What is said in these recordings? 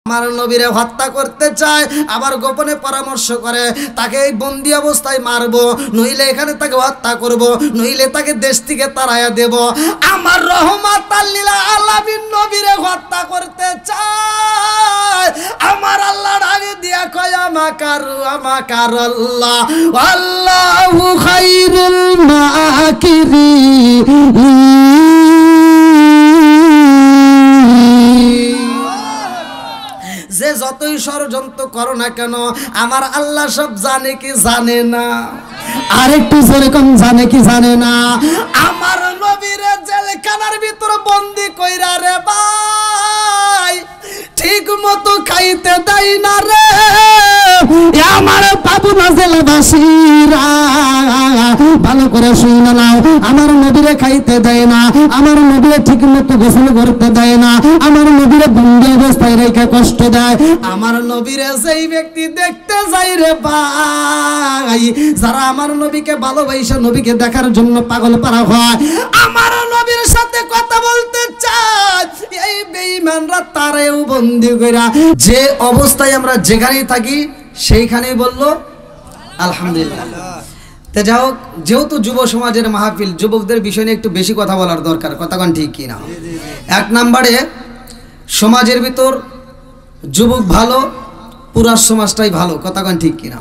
আমার নবীরে হত্যা করতে চায়, আবার গোপনে পরামর্শ করে তাকে এই বন্দি অবস্থায় মারবো, নইলে এখানে তাকে হত্যা করব, নইলে তাকে দেশ থেকে তাড়াইয়া দেব। আমার রহমাতাল লিল আলামিন নবীরে হত্যা করতে চায়, আমার আল্লাহ আগে দিয়া কয় আমাকার আল্লাহ আল্লাহু খায়রুল মাকিরিন। যে যতই ষড়যন্ত্র করো না কেন আমার আল্লাহ সব জানে কি জানে না? আরেকটু যেরকম জানে কি জানে না? আমার নবীরে জেলখানার ভিতর বন্দি কইরা রে ভাই ঠিক মতো খাইতে দেয় না রে আমার বাবু না জেলবাসীরা, ভালো করে শুনে নাও। আমার নবীরে খাইতে দেয় না, আমার নবীরে ঠিক মতো গোসল করতে দেয় না, আমার নবীরে বন্দি অবস্থায় রেখে কষ্ট দেয়। আমার নবীরে সেই ব্যক্তি দেখতে যাই রে ভাই যারা আমার নবীকে ভালোবাসে নবীকে দেখার জন্য পাগল পারা হয়, আমার নবীর সাথে কথা বলতে চায়, এই বেঈমানরা তারেও বন্দি কইরা যে অবস্থায় আমরা যেখানেই থাকি সেইখানেই বলল আলহামদুলিল্লাহ। তে যাও, যেহেতু যুব সমাজের মাহফিল, যুবকদের বিষয় নিয়ে একটু বেশি কথা বলার দরকার, কথা কোন ঠিক কি না? এক নম্বরে সমাজের ভিতর যুবক ভালো, পুরা সমাজটাই ভালো, কথা কোন ঠিক কি না?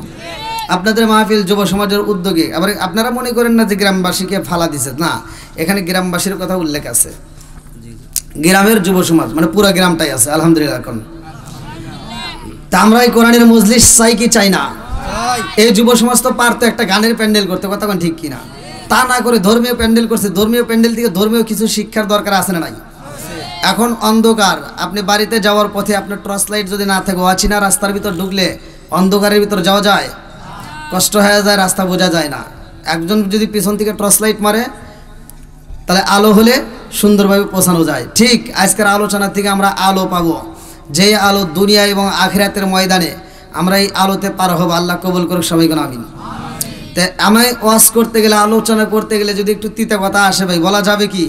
আপনাদের মাহফিল যুব সমাজের উদ্যোগে, আবার আপনারা মনে করেন না যে গ্রামবাসীকে ফালা দিছে, না, এখানে গ্রামবাসীর কথা উল্লেখ আছে। গ্রামের যুব সমাজ মানে পুরা গ্রামটাই আছে আলহামদুলিল্লাহ। এখন তা আমরা এই কোরআনের মজলিস চাই কি চাই না? এই যুব সমাজ তো পারতো একটা গানের প্যান্ডেল করতে, কথা কোন ঠিক কিনা? তা না করে ধর্মীয় প্যান্ডেল করছে। ধর্মীয় প্যান্ডেল থেকে ধর্মীয় কিছু শিক্ষার দরকার আছে না নাই? এখন অন্ধকার, আপনি বাড়িতে যাওয়ার পথে আপনার টর্চ লাইট যদি না থাকে, অচেনা রাস্তার ভিতর ঢুকলে অন্ধকারের ভিতর যাওয়া যায়, কষ্ট হয়ে যায়, রাস্তা বোঝা যায় না। একজন যদি পিছন থেকে টর্চ লাইট মারে তাহলে আলো হলে সুন্দরভাবে পৌঁছানো যায়। ঠিক আজকের আলোচনা থেকে আমরা আলো পাবো, যে আলো দুনিয়া এবং আখিরাতের ময়দানে আমরা এই আলোতে পার হব। আল্লাহ কবুল করুক সবাইকে আমিন। তে আমায় ওয়াজ করতে গেলে, আলোচনা করতে গেলে যদি একটু তিতা কথা আসে ভাই, বলা যাবে কি?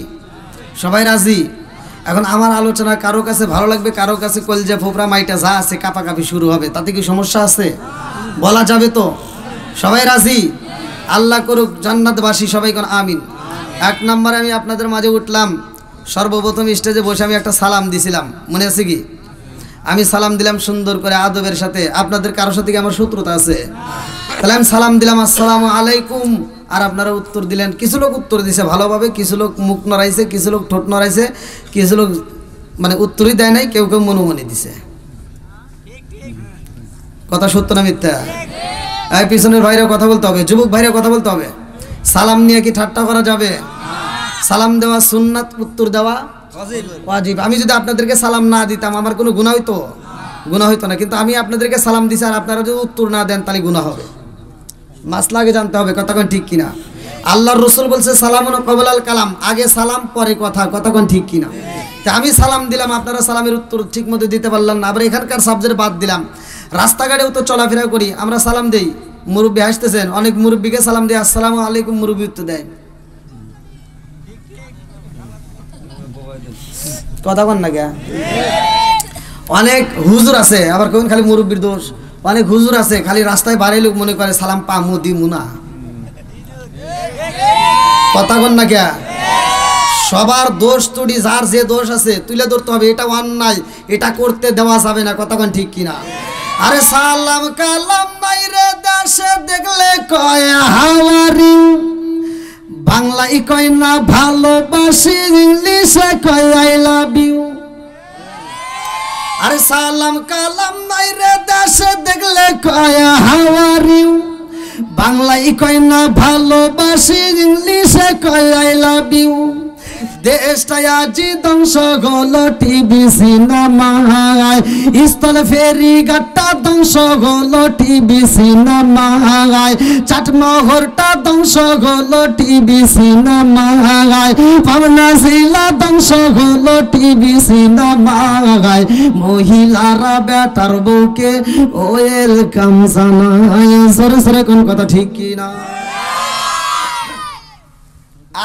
সবাই রাজি? এখন আমার আলোচনা কারো কাছে ভালো লাগবে, কারো কাছে কলজা ফোপরা মাইটা যা আছে কাপাকাপি শুরু হবে, তাতে কি সমস্যা আছে? বলা যাবে তো? সবাই রাজি? আল্লাহ করুক জান্নাতবাসী সবাই কোন আমিন। এক নম্বরে আমি আপনাদের মাঝে উঠলাম, সর্বপ্রথম স্টেজে বসে আমি একটা সালাম দিছিলাম, মনে আছে কি? আমি সালাম দিলাম সুন্দর করে আদবের সাথে। আপনাদের কারোর সাথে কি আমার শত্রুতা আছে? তাহলে আমি সালাম দিলাম আসসালামু আলাইকুম, আর আপনারা উত্তর দিলেন। কিছু লোক উত্তর দিছে ভালোভাবে, কিছু লোক মুখ নড়াইছে, কিছু লোক ঠোঁট নড়াইছে, কিছু লোক মানে উত্তরই দেয় নাই, কেউ কেউ মনোমনি দিছে। কথা সত্য না মিথ্যা? এই পিছনের ভাইরা কথা বলতে হবে, যুবক ভাইরা কথা বলতে হবে। সালাম নিয়ে কি ঠাট্টা করা যাবে? সালাম দেওয়া সুন্নাত, উত্তর দেওয়া ওয়াজিব। আমি যদি আপনাদেরকে সালাম না দিতাম আমার কোনো গুনাহ হইতো? গুনাহ হইতো না। কিন্তু আমি আপনাদেরকে সালাম দিছি আর আপনারা যদি উত্তর না দেন তাহলে গুনাহ হবে। মাসলা আগে জানতে হবে, কথা কোন ঠিক কিনা? আল্লাহর রাসূল বলছে সালামুন ক্বাবলাল কালাম, আগে সালাম পরে কথা, কথা কোন ঠিক কিনা? তা আমি সালাম দিলাম, আপনারা সালামের উত্তর ঠিক মতো দিতে পারলেন না। আবার এখানকার সাবজেক্ট বাদ দিলাম, রাস্তাঘাটেও তো চলাফেরা করি, আমরা সালাম দেই, মুরব্বী হাসতেছেন, অনেক মুরব্বীকে সালাম দিয়ে আসসালামু আলাইকুম মুরব্বী উত্তর দেয়। কথা কন না কে? অনেক হুজুর আছে, আবার কোন খালি মুরব্বীর দোষ। অনেক হুজুর আছে খালি রাস্তায় বাড়াই লোক মনে করে সালাম পা মুদি মুনা। কথা কন না কে? সবার দোষ ত্রুটি, যার যে দোষ আছে তুলে ধরতে হবে, এটা অন্যায়, এটা করতে দেওয়া যাবে না, কথা কন ঠিক কিনা? আরে সালাম কালাম নাই রে দেশে দেখলে কয় হাওয়ারি, বাংলায় কয় না ভালোবাসি, ইংলিশে কয় আই লাভ ইউ। আরে সালাম কালাম নাই রে দেশে দেখলে কয় হাওয়ারি, বাংলায় কয় না ভালোবাসি, ইংলিশে কয় আই লাভ ইউ। দেশটা আজি ধ্বংস হলো টিভি সিনেমায়, স্থল ফেরি ঘাটটা ধ্বংস হলো টিভি সিনেমায়, চাটমোহরটা ধ্বংস হলো টিভি সিনেমায়, পাবনা জেলা ধ্বংস হলো টিভি সিনেমায়। মহিলারা বেটার বউকে ওয়েলকাম জানায়, সরে সরে কোন কথা ঠিক কি না?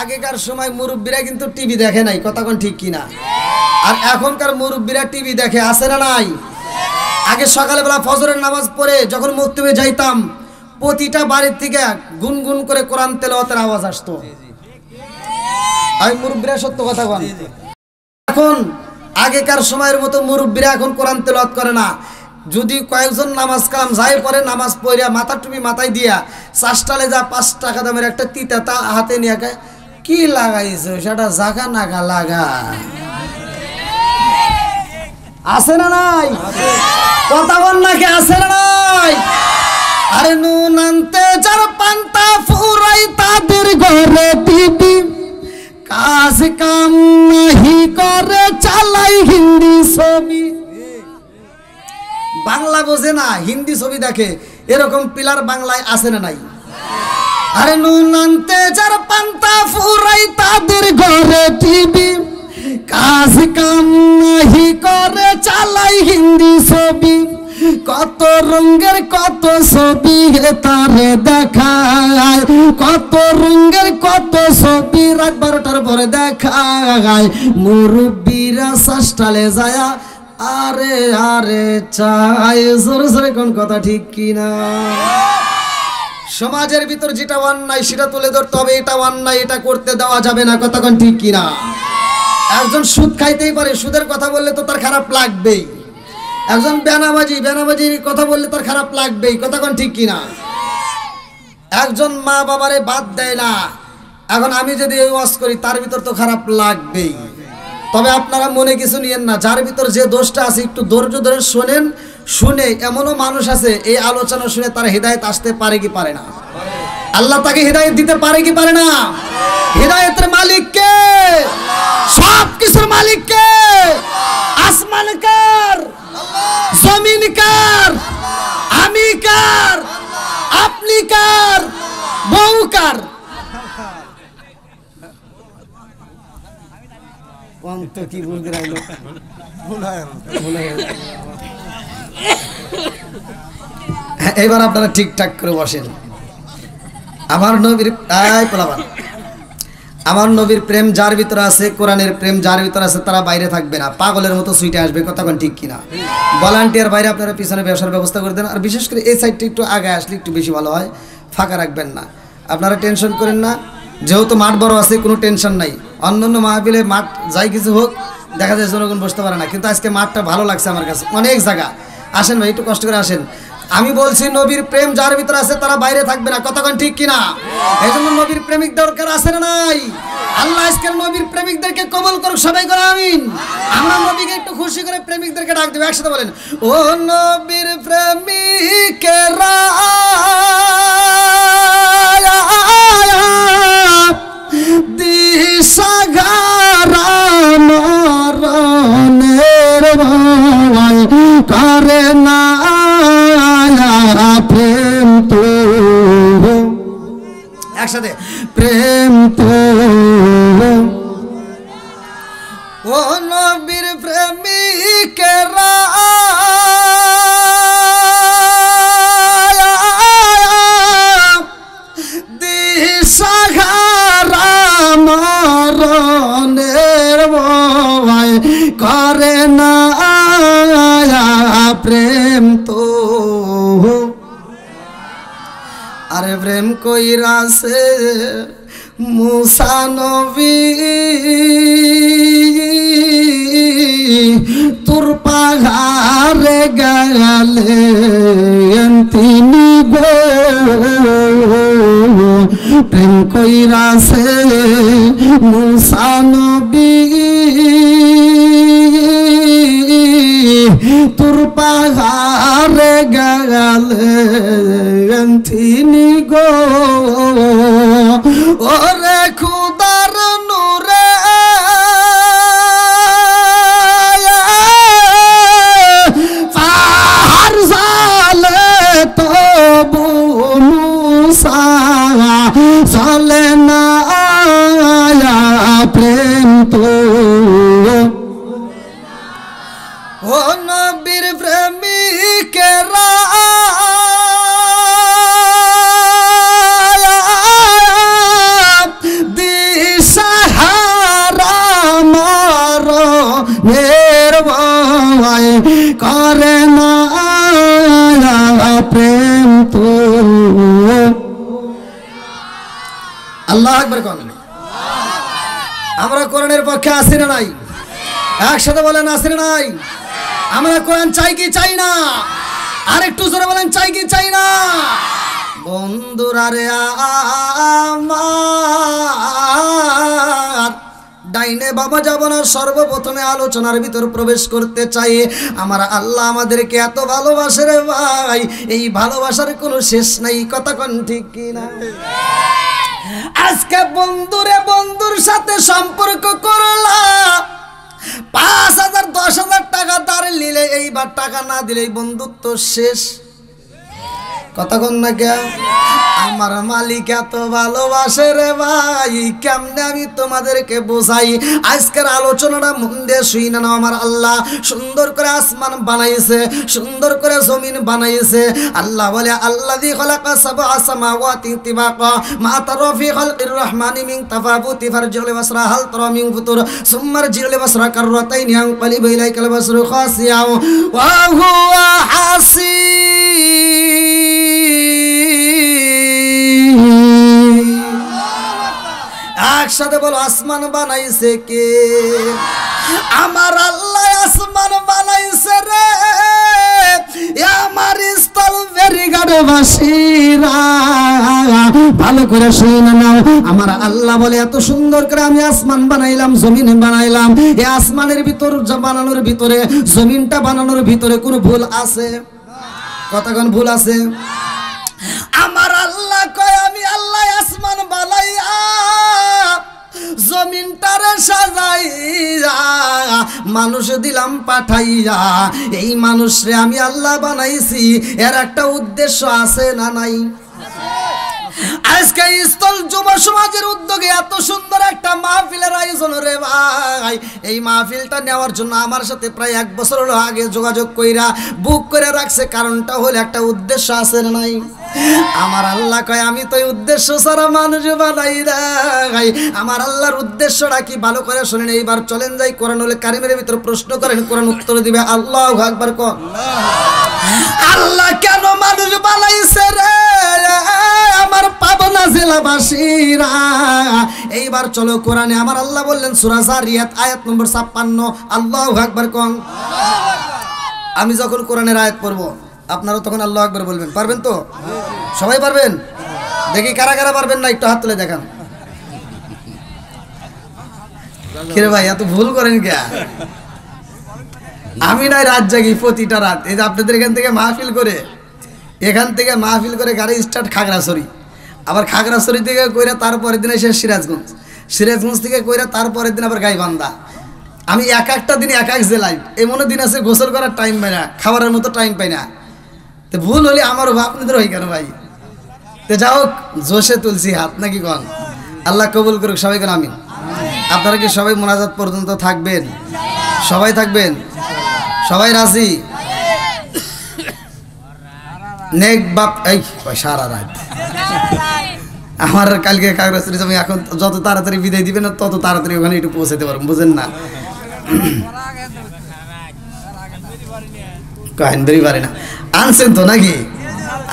আগেকার সময় মুরব্বীরা কিন্তু টিভি দেখে নাই, কথা কোন ঠিক কিনা? আর এখনকার মুরব্বীরা টিভি দেখে, আছে না নাই? আগে সকালবেলা ফজরের নামাজ পড়ে যখন মক্তবে যাইতাম, প্রতিটা বাড়ির থেকে গুনগুন করে কোরআন তেলাওয়াতের আওয়াজ আসতো। আমি মুরব্বীরা সত্য কথা বল, এখন আগেকার সময়ের মতো মুরব্বীরা এখন কোরআন তেলাওয়াত করে না। যদি কয়েকজন নামাজ কালাম যাই পরে নামাজ পড়িয়া মাথা টুপি মাথায় দিয়া চাষটালে যা 5 টাকা দামের একটা তিতা তা হাতে নিয়ে কি লাগাইছে সেটা জাগা নাগা লাগা আছে না নাই? কথা বল নাকি আছে না নাই? আরে নুন আনতে যার পান্তা ফুরাই তাদের ঘরে দিবি, কাজ কাম নাহি করে চালাই হিন্দি ছবি। বাংলা বোঝে না, হিন্দি ছবি দেখে, এরকম পিলার বাংলায় আছে না নাই? আরে নুন আনতে যার পান্তা ফুরাই তাদের ঘরে দিবি, কাজ কাম নাহি করে চালাই হিন্দি ছবি। কত রঙের কত ছবি তারে দেখায়, কত রঙের কত ছবি রাত 12টার পরে দেখায়। মুরব্বীরা শাসটালে যায়া আরে আরে চাই জোরে জোরে কোন কথা ঠিক কিনা? সমাজের ভিতর যেটা অন্যায় সেটা তুলে ধরতে হবে, এটা অন্যায়, এটা করতে দেওয়া যাবে না, কতক্ষণ ঠিক কিনা? একজন সুদ খাইতেই পারে, সুদের কথা বললে তো তার খারাপ লাগবেই। একজন বেনামাজির কথা বললে তার খারাপ লাগবেই, কতক্ষণ ঠিক কিনা? একজন মা বাবারে বাদ দেয় না, এখন আমি যদি এই ওয়াজ করি তার ভিতর তো খারাপ লাগবেই। তবে আপনারা মনে কিছু নিয়েন না, যার ভিতর যে দোষটা আছে একটু ধৈর্য ধরে শোনেন। শুনে এমনও মানুষ আছে এই আলোচনা শুনে তার হিদায়াত আসতে পারে কি পারে না? আল্লাহ তাকে হিদায়াত দিতে পারে কি পারে না? হিদায়াতের মালিক কে? সব কিছুর মালিক কে? আসমান কার, জমিন কার, আমি কার, আপনি কার, বউ কার? কি বুঝতে রাখলো? এবার আপনারা ঠিকঠাক করে বসেন। আমার নবীর প্রেম যার ভিতরে আছে, কোরআনের প্রেম যার ভিতরে আছে, তারা বাইরে থাকবে না, পাগলের মতো সুইটে আসবে, কতক্ষণ ঠিক কিনা? ভলান্টিয়ার বাইরে আপনারা পিছনে ব্যবসার ব্যবস্থা করে দেন। আর বিশেষ করে এই সাইডটা একটু আগে আসলে একটু বেশি ভালো হয়, ফাঁকা রাখবেন না। আপনারা টেনশন করেন না, যেহেতু মাঠ বড় আছে কোনো টেনশন নাই। অন্যান্য মাহফিলে মাঠ যাই কিছু হোক দেখা যায় জনগণ বসতে পারে না, কিন্তু আজকে মাঠটা ভালো লাগছে আমার কাছে, অনেক জায়গা। আসেন ভাই, একটু কষ্ট করে আসেন। আমি বলছি নবীর প্রেম যার ভিতরে আছে তারা বাইরে থাকবে না, কতক্ষণ ঠিক কিনা? এই জন্য নবীর প্রেমিক দরকার আছে না নাই? আল্লাহ আজকের নবীর প্রেমিকদেরকে কবুল করুক, সবাই করে আমিন। আমরা নবীকে একটু খুশি করে প্রেমিকদেরকে ডাক দেব, একসাথে বলেন, ও নবীর প্রেমিকেরা দিশাগারা মরণের ভয় করে না প্রেম তো, একসাথে প্রেম তো। ও নবীর প্রেমিকেরা দিশাহারা মরণের ভয় করে না প্রেম তো। আরে প্রেম কইরাছে মুসা নবী তোর পাহাড়ে গেলেন তিনি গো, প্রেম কইরাছে মুসা নবী তোর পাহাড়ে গেলেন তিনি গো। ওরে খুদার নূরে পাহাড় জালে তবু মুসা চলে না প্রেম তো। ও নবীর প্রেমিকেরা আল্লাহু আকবার কোন। আমরা কোরআনের পক্ষে আছি না নাই? একসাথে বলেন আছি না নাই? আমরা কোরআন চাই কি চাই না? আরেকটু জোরে বলেন চাই কি চাই না? বন্ধুরা রে আমার, ডাইনে বাবা যাব না, সর্বপ্রথমে আলোচনার ভিতর প্রবেশ করতে চাই। আমার আল্লাহ আমাদেরকে এত ভালোবাসে রে ভাই, এই ভালোবাসার কোনো শেষ নাই, কথা কোন ঠিক কি না? আজকে বন্ধুরে বন্ধুর সাথে সম্পর্ক করলাম, 5,000 10,000 টাকা ধার নিলে এইবার টাকা না দিলে বন্ধুত্ব শেষ, কথা কোন না কে? আমার মালিক এত ভালোবাসে রে ভাই, কেমনে আমি তোমাদেরকে বোঝাই? আজকের আলোচনাটা মন দিয়ে শুই না। আমার আল্লাহ সুন্দর করে আসমান বানাইছে, সুন্দর করে জমিন বানাইছে। আল্লাহ বলে আল্লাযী খালাকা সাবআ সামাওয়াতি তিবাকা মা তারা ফি খালকির রহমানি মিন তাফাবুতি ফারজিউল বাসরা হাল তারা মিন ফুতুর সুম্মা রজিউল বাসরা কাররাতাইন ইয়ানকালিবু ইলাইকাল বাসরু খাসিয়া ওয়া হুয়া হাসিব। একসাথে বলো আসমান বানাইছে কে? আমার আল্লাহ আসমান বানাইছে রে। আমার স্থল ফেরিঘাটবাসীরা ভালো করে শুনে নাও, আমার আল্লাহ বলে এত সুন্দর করে আমি আসমান বানাইলাম, জমিন বানাইলাম। এই আসমানের ভিতর বানানোর ভিতরে, জমিনটা বানানোর ভিতরে কোনো ভুল আছে? কতক্ষণ ভুল আছে? আমার আল্লাহ কয় আমি আল্লাহ আসমান বানাইয়া জমিনটারে সাজাইয়া মানুষ দিলাম পাঠাইয়া, এই মানুষরে আমি আল্লাহ বানাইছি, এর একটা উদ্দেশ্য আছে না নাই? আজকে স্থল যুব সমাজের উদ্যোগে এত সুন্দর একটা মাহফিলের আয়োজন রে ভাই। এই মাহফিলটা নেওয়ার জন্য আমার সাথে প্রায় 1 বছর আগে যোগাযোগ কইরা বুক করে রাখছে। কারণটা হলো একটা উদ্দেশ্য আছে না নাই? আমার আল্লাহ কয় আমি তো এই উদ্দেশ্য ছাড়া মানুষ বানাই নাই। আমার আল্লাহর উদ্দেশ্যটা কি ভালো করে শুনেন। এইবার চলেন যাই কোরআনুল কারীমের ভিতর প্রশ্ন করেন, কোরআন উত্তর দিবে। আল্লাহু আকবার কোন। আল্লাহ কেন মানুষ বানাইছে রে আমার পাবনা জেলাবাসীরা? এইবার চলো কোরআনে আমার আল্লাহ বললেন সূরা যারিয়াত আয়াত নম্বর 56। আল্লাহু আকবার কোন। আমি যখন কোরআনের আয়াত পড়ব আপনারা তখন আল্লাহু আকবার বলবেন, পারবেন তো? সবাই পারবেন? দেখি কারা কারা পারবেন না একটু হাত তুলে দেখান। কিরে ভাই এত ভুল করেন কে? আমি নাই রাত জাগি প্রতিটা রাত। এই যে আপনাদের এখান থেকে মাহফিল করে, এখান থেকে মাহফিল করে গাড়ি স্টার্ট খাগড়াছড়ি, আবার খাগড়াছড়ি থেকে কইরা তারপরের দিন এসে সিরাজগঞ্জ, সিরাজগঞ্জ থেকে কইরা তারপরের দিন আবার গাইবান্ধা। আমি এক একটা দিন এক এক জেলায়, এমন দিন আছে গোসল করার টাইম পাই না, খাবারের মতো টাইম পাই না। তো ভুল হলে আমারও আপনাদের হয় কেন ভাই? তো যাও জোশে তুলছি হাত, নাকি কন? আল্লাহ কবুল করুক, সবাই কেন আমিন। আপনারা কি সবাই মোনাজাত পর্যন্ত থাকবেন? সবাই থাকবেন? সবাই রাজি? নেক বাপ এই সারা রাত আমার কালকে কাগজ আমি এখন যত তাড়াতাড়ি বিদায় দিবেন না তত তাড়াতাড়ি ওখানে একটু পৌঁছাতে পারবো, বুঝেন না? কাহিনী পারে না আনছেন তো নাকি?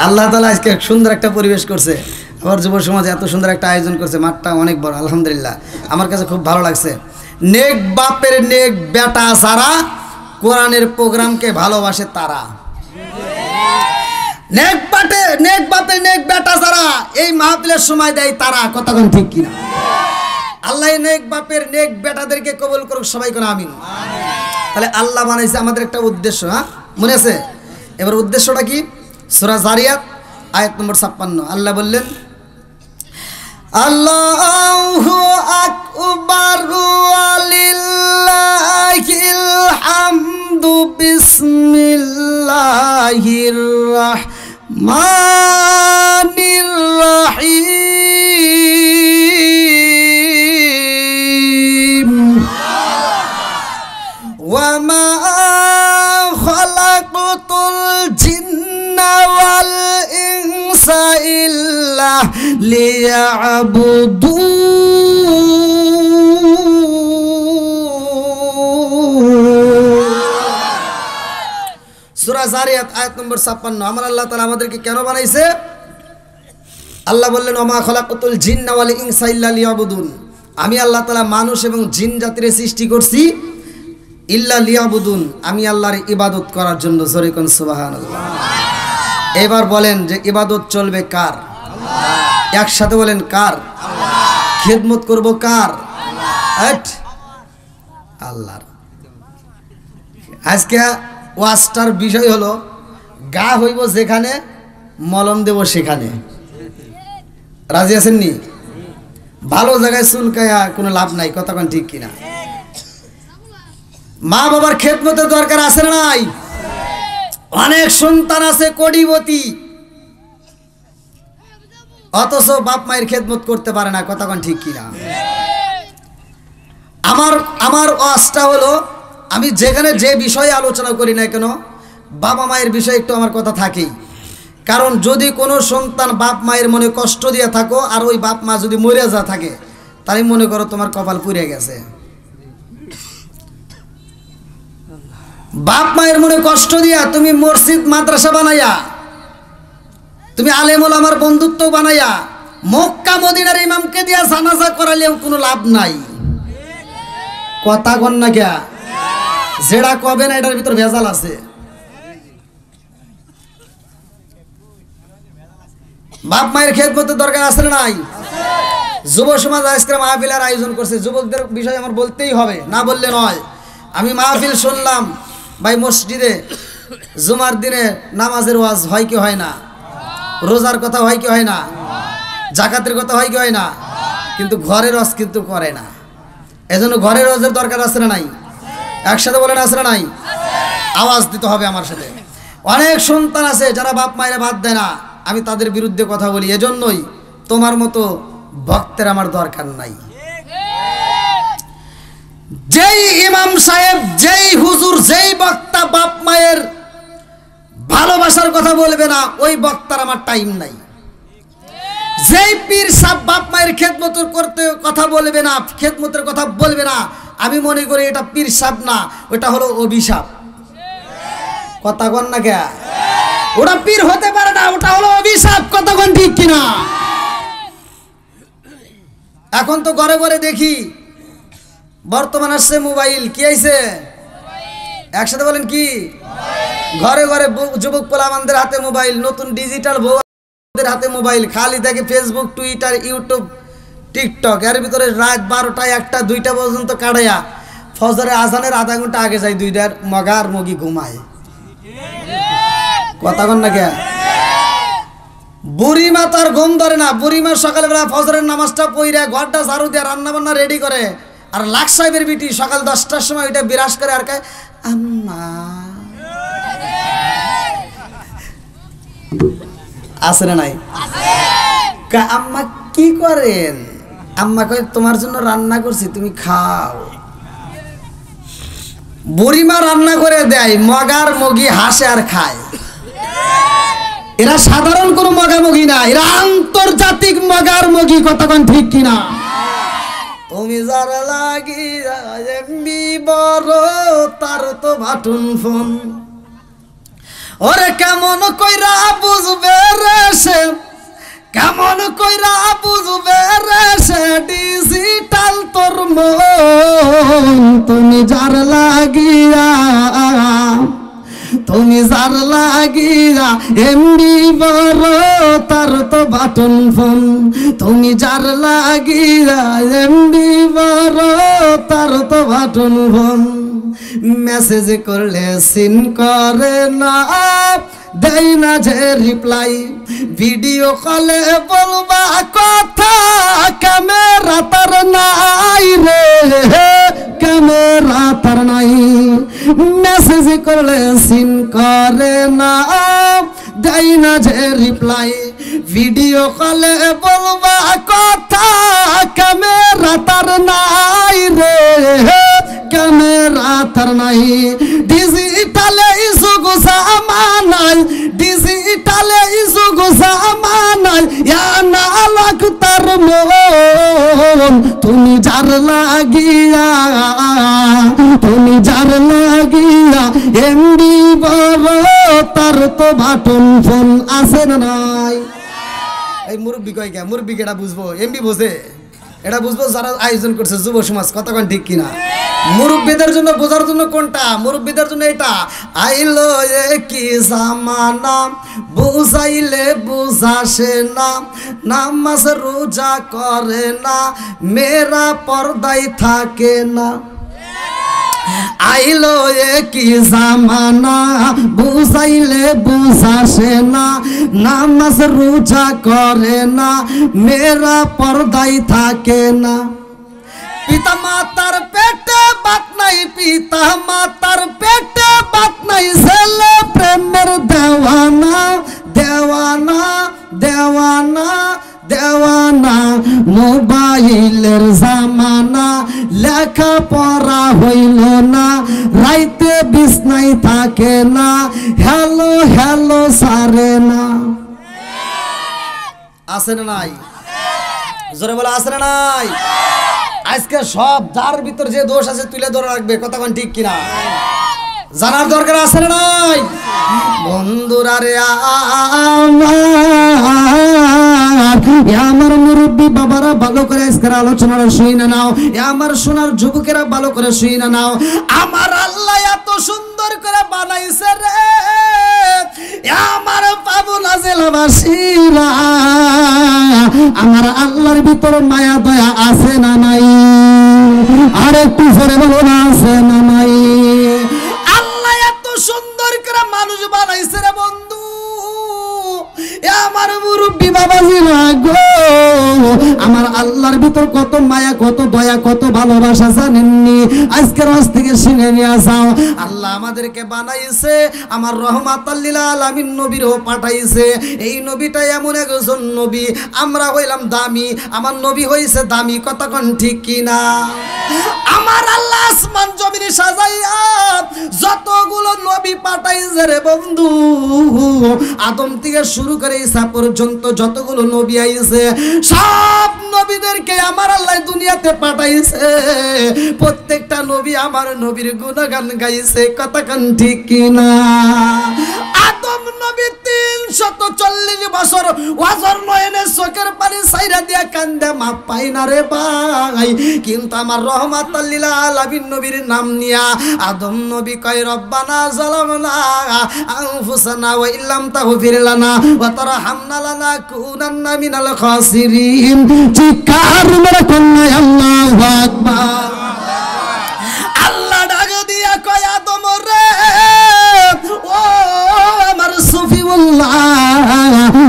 আল্লাহ তাআলা আজকে সুন্দর একটা পরিবেশ করছে, আবার যুব সমাজ এত সুন্দর একটা আয়োজন করছে, মাঠটা অনেক বড়, আলহামদুলিল্লাহ। আমার কাছে খুব ভালো লাগছে। নেক বাপের নেক বেটা যারা কোরআনের প্রোগ্রামকে ভালোবাসে তারা, নেক বাপের নেক বেটা যারা এই মাহফিলের সময় দেয় তারা, কতক্ষণ ঠিক কিনা? আল্লাহ নেক বাপের নেক বেটাদেরকে কবুল করুক, সবাই কোন আমিন। তাহলে আল্লাহ বানাইছে আমাদের একটা উদ্দেশ্য, হ্যাঁ মনে আছে? এবার উদ্দেশ্যটা কি? সূরা যারিয়াত আয়াত নম্বর 56 আল্লাহ বললেন আল্লাহু আকবার ওয়ালিল্লাহিল হামদু বিসমিল্লাহির রাহমানির রাহিম ওয়া মা খালাকতুল জিন্না ওয়াল ইনসা ইল্লা লিয়াবুদুন। সূরা যারিয়াত আয়াত নম্বর 56। আমার আল্লাহ তাআলা আমাদেরকে কেন বানাইছে? আল্লাহ বললেন ওমা খলাকুতুল জিন্না ওয়াল ইনসা ইল্লা লিয়াবুদুন, আমি আল্লাহ তাআলা মানুষ এবং জিন জাতির সৃষ্টি করছি ইল্লা লিয়াবুদুন, আমি আল্লাহর ইবাদত করার জন্য। জোরে কোন সুবহানাল্লাহ। এবার বলেন যে ইবাদত চলবে কার? আল্লাহ। একসাথে বলেন কার? আল্লাহ। খেদমত করব কার? আল্লাহর। আজকে ওয়াজটার বিষয় হলো গা হইব যেখানে, মলম দেব সেখানে। রাজি আছেন নি? ভালো জায়গায় চুলকায়া কোনো লাভ নাই, কথা কোন ঠিক কিনা? মা বাবার খেদমতের দরকার আছে না নাই? অনেক সন্তান আছে কোটিপতি, অথচ বাপ মায়ের খেদমত করতে পারে না, কথা কোন ঠিক কিনা? আমার ওয়াজটা হলো আমি যেখানে যে বিষয়ে আলোচনা করি না কেন, বাবা মায়ের বিষয়ে একটু আমার কথা থাকেই। কারণ যদি কোনো সন্তান বাপ মায়ের মনে কষ্ট দিয়ে থাকো আর ওই বাপ মা যদি মরে যা থাকে, তাই মনে করো তোমার কপাল পুড়ে গেছে। বাপ মায়ের মনে কষ্ট দিয়া তুমি মসজিদ মাদ্রাসা বানাইয়া, তুমি আলেম ওলামার বন্ধুত্ব বানাইয়া, মক্কা মদিনার ইমামকে দিয়া জানাজা করালেও কোনো লাভ নাই, কথা কন না কে? যেটা কবে না এটার ভিতর ভেজাল আছে। বাপ মায়ের খেদমতের দরকার আছে না নাই? যুব সমাজ আজকে মাহফিলের আয়োজন করছে, যুবকদের বিষয় আমার বলতেই হবে, না বললে নয়। আমি মাহফিল শুনলাম ভাই, মসজিদে জুমার দিনে নামাজের ওয়াজ হয় কি হয় না, রোজার কথা হয় কি হয় না, জাকাতের কথা হয় কি হয় না, কিন্তু ঘরের ওয়াজ কিন্তু করে না। এজন্য ঘরের ওয়াজের দরকার আছে না নাই? একসাথে বলেন আছে না নাই? আওয়াজ দিতে হবে আমার সাথে। অনেক সন্তান আছে যারা বাপ মায়ের বাদ দেয় না, আমি তাদের বিরুদ্ধে কথা বলি। এজন্যই তোমার মতো ভক্তের আমার দরকার নাই। যেই ইমাম সাহেব, যেই হুজুর, যেই বক্তা বাপ মায়ের ভালোবাসার কথা বলবে না, ওই বক্তার আমার টাইম নাই। যেই পীর সাহেব বাপ মায়ের খেদমত করতে কথা বলবে না, খেদমতের কথা বলবে না, আমি মনে করি এটা পীর সাহেব না, ওটা হলো অভিশাপ, কথা কন না কে? ওটা পীর হতে পারে না, ওটা হলো অভিশাপ, কথা কন ঠিক কিনা? এখন তো ঘরে ঘরে দেখি, বর্তমান আসছে মোবাইল, কি আইছে? একসাথে বলেন কি? ঘরে ঘরে যুবক পোলামানদের হাতে মোবাইল, নতুন ডিজিটাল বউদের হাতে মোবাইল, খালি থাকে ফেসবুক, টুইটার, ইউটিউব, টিকটক। এর ভিতরে রাত 12টা 1টা 2টা পর্যন্ত কাটাইয়া ফজরের আজানের আধা ঘন্টা আগে যায়, দুইটার মগা আর মগি ঘুমায়, কথা কন না কে? বুড়িমা তার ঘুম ধরে না, বুড়িমা সকালবেলা ফজরের নামাজটা পইরা ঘরটা ঝাড়ু দিয়ে রান্না বান্না রেডি করে, আর লাখ সাহেবের বিটি সকাল 10টার সময় ওইটা বিরাজ করে আর কয় আম্মা। আছে না নাই? আম্মা কি করেন? আম্মা কয় তোমার জন্য রান্না করছি, তুমি খাও। বুড়িমা রান্না করে দেয়, মগার মগি হাসে আর খায়। এরা সাধারণ কোনো মগামগি না, এরা আন্তর্জাতিক মগার মগি, কতক্ষণ ঠিক কিনা? তুমি যার লাগিয়া এমবি বড়, তার তো বাটন ফোন। ওরে কেমন কইরা বুঝবে রে সে, কেমন কইরা বুঝবে রে সে ডিজিটাল তোর মন। তুমি যার লাগিয়া, তুমি যার লাগিয়া এমবি বড়, তার তো বাটন ফোন। তুমি যার লাগিয়া এমবি বড়, তার তো বাটন ফোন। মেসেজ করলে সিন করে না, দেই না যে রিপ্লাই। ভিডিও কলে বলবা কথা, ক্যামেরা তার নাই রে, ক্যামেরা তার নাই। মেসেজ করলে সিন করে না, দেই না যে রিপ্লাই। ভিডিও কলে বলবা কথা, ক্যামেরা তার নাই রে, ক্যামেরা তার নাই। ডিজিটালে যুগ জামানায়, ডিজিটালে যুগ জামানায় ইয়া না লাখ তার মন। তুমি যার লাগিয়া, তুমি যার লাগিয়া এমবি বড়, তার তো বাটন ফোন। আছে না নাই? এই মুরব্বী কয় কে মুরব্বী কেটা বুঝবো এমবি বোঝে এটা বুঝবো যারা আয়োজন করছে যুব সমাজ কতক্ষণ ঠিক কিনা মুরব্বীদের জন্য বোঝার জন্য কোনটা মুরব্বীদের জন্য এটা আইলো কি জামানা বুঝাইলে বুঝাসে না নামাজ রোজা করে না মেয়েরা পর্দায় থাকে না আইলো কি জামানা বুঝাইলে বুঝাসে না নামাজ রোজা করে না মেয়েরা পর্দায় থাকে না পিতা মাতার পেটে বাত নাই পিতা মাতার পেটে বাত নাই ছেলে প্রেমের দেওয়ানা দেওয়ানা দেওয়ানা দেওয়ানা মোবাইলের জামানা লেখা পড়া হইল না রাইতে বিছনাই থাকে না হ্যালো হ্যালো সারে না আছে না নাই জোরে বলে আছে না নাই আজকে সব যার ভিতর যে দোষ আছে তুলে ধরে রাখবে কতক্ষণ ঠিক কিনা জানার দরকার আছে না নাই বন্ধুরা রে আমার মুরব্বী বাবারা ভালো করে আজকের আলোচনাটা শুই না নাও আমার সোনার যুবকেরা ভালো করে শুই না নাও আমার আল্লাহ এত সুন্দর করে বানাইছে রে আমার পাবনা জেলাবাসীরা আমার আল্লাহর ভিতর মায়া দয়া আছে না নাই আর একটু জোরে বলো না আছে না নাই আল্লাহ এত সুন্দর করে মানুষ বানাইছে রে বন্ধু আমার মুরব্বী বাবাজি গো আমার আল্লাহর ভিতর কত মায়া কত দয়া কত ভালোবাসা জানেননি আজকের আজ থেকে শুনে নিয়ে যাও আল্লাহ আমাদেরকে বানাইছে আমার রহমাতাল লিল আলামিন নবীরও পাঠাইছে এই নবীটা এমন একজন নবী আমরা হইলাম দামি আমার নবী হইছে দামি কতক্ষণ ঠিক কিনা আমার আল্লাহ আসমান জমিনে সাজাইয়া যতগুলো নবী পাঠাইছে রে বন্ধু আদম থেকে শুরু করে ঈসা পর্যন্ত যতগুলো নবী আইছে সব নবীদেরকে আমার আল্লাহ দুনিয়াতে পাঠাইছে প্রত্যেকটা নবী আমার নবীর গুণগান গাইছে কতক্ষণ ঠিক কিনা আদম নবী 340 বছর ওয়াজর নয়নে চোখের পানি ছাইরা দিয়া কান্দে মাপ পাই না রে ভাই কিন্তু আমার রহমাতাল লিল আলামিন নবীর নাম নিয়া আদম নবী কয় রব্বানা যালামনা আনফুসানা ওয়া ইল্লাম তাগফির লানা ওয়া তারহামনা লানাকুনান্না মিনাল খাসিরিন চিৎকার মেরে কন্যা আল্লাহু আকবার আল্লাহ ডাক দিয়া কয় আদম রে ও আমার সফিউল্লাহ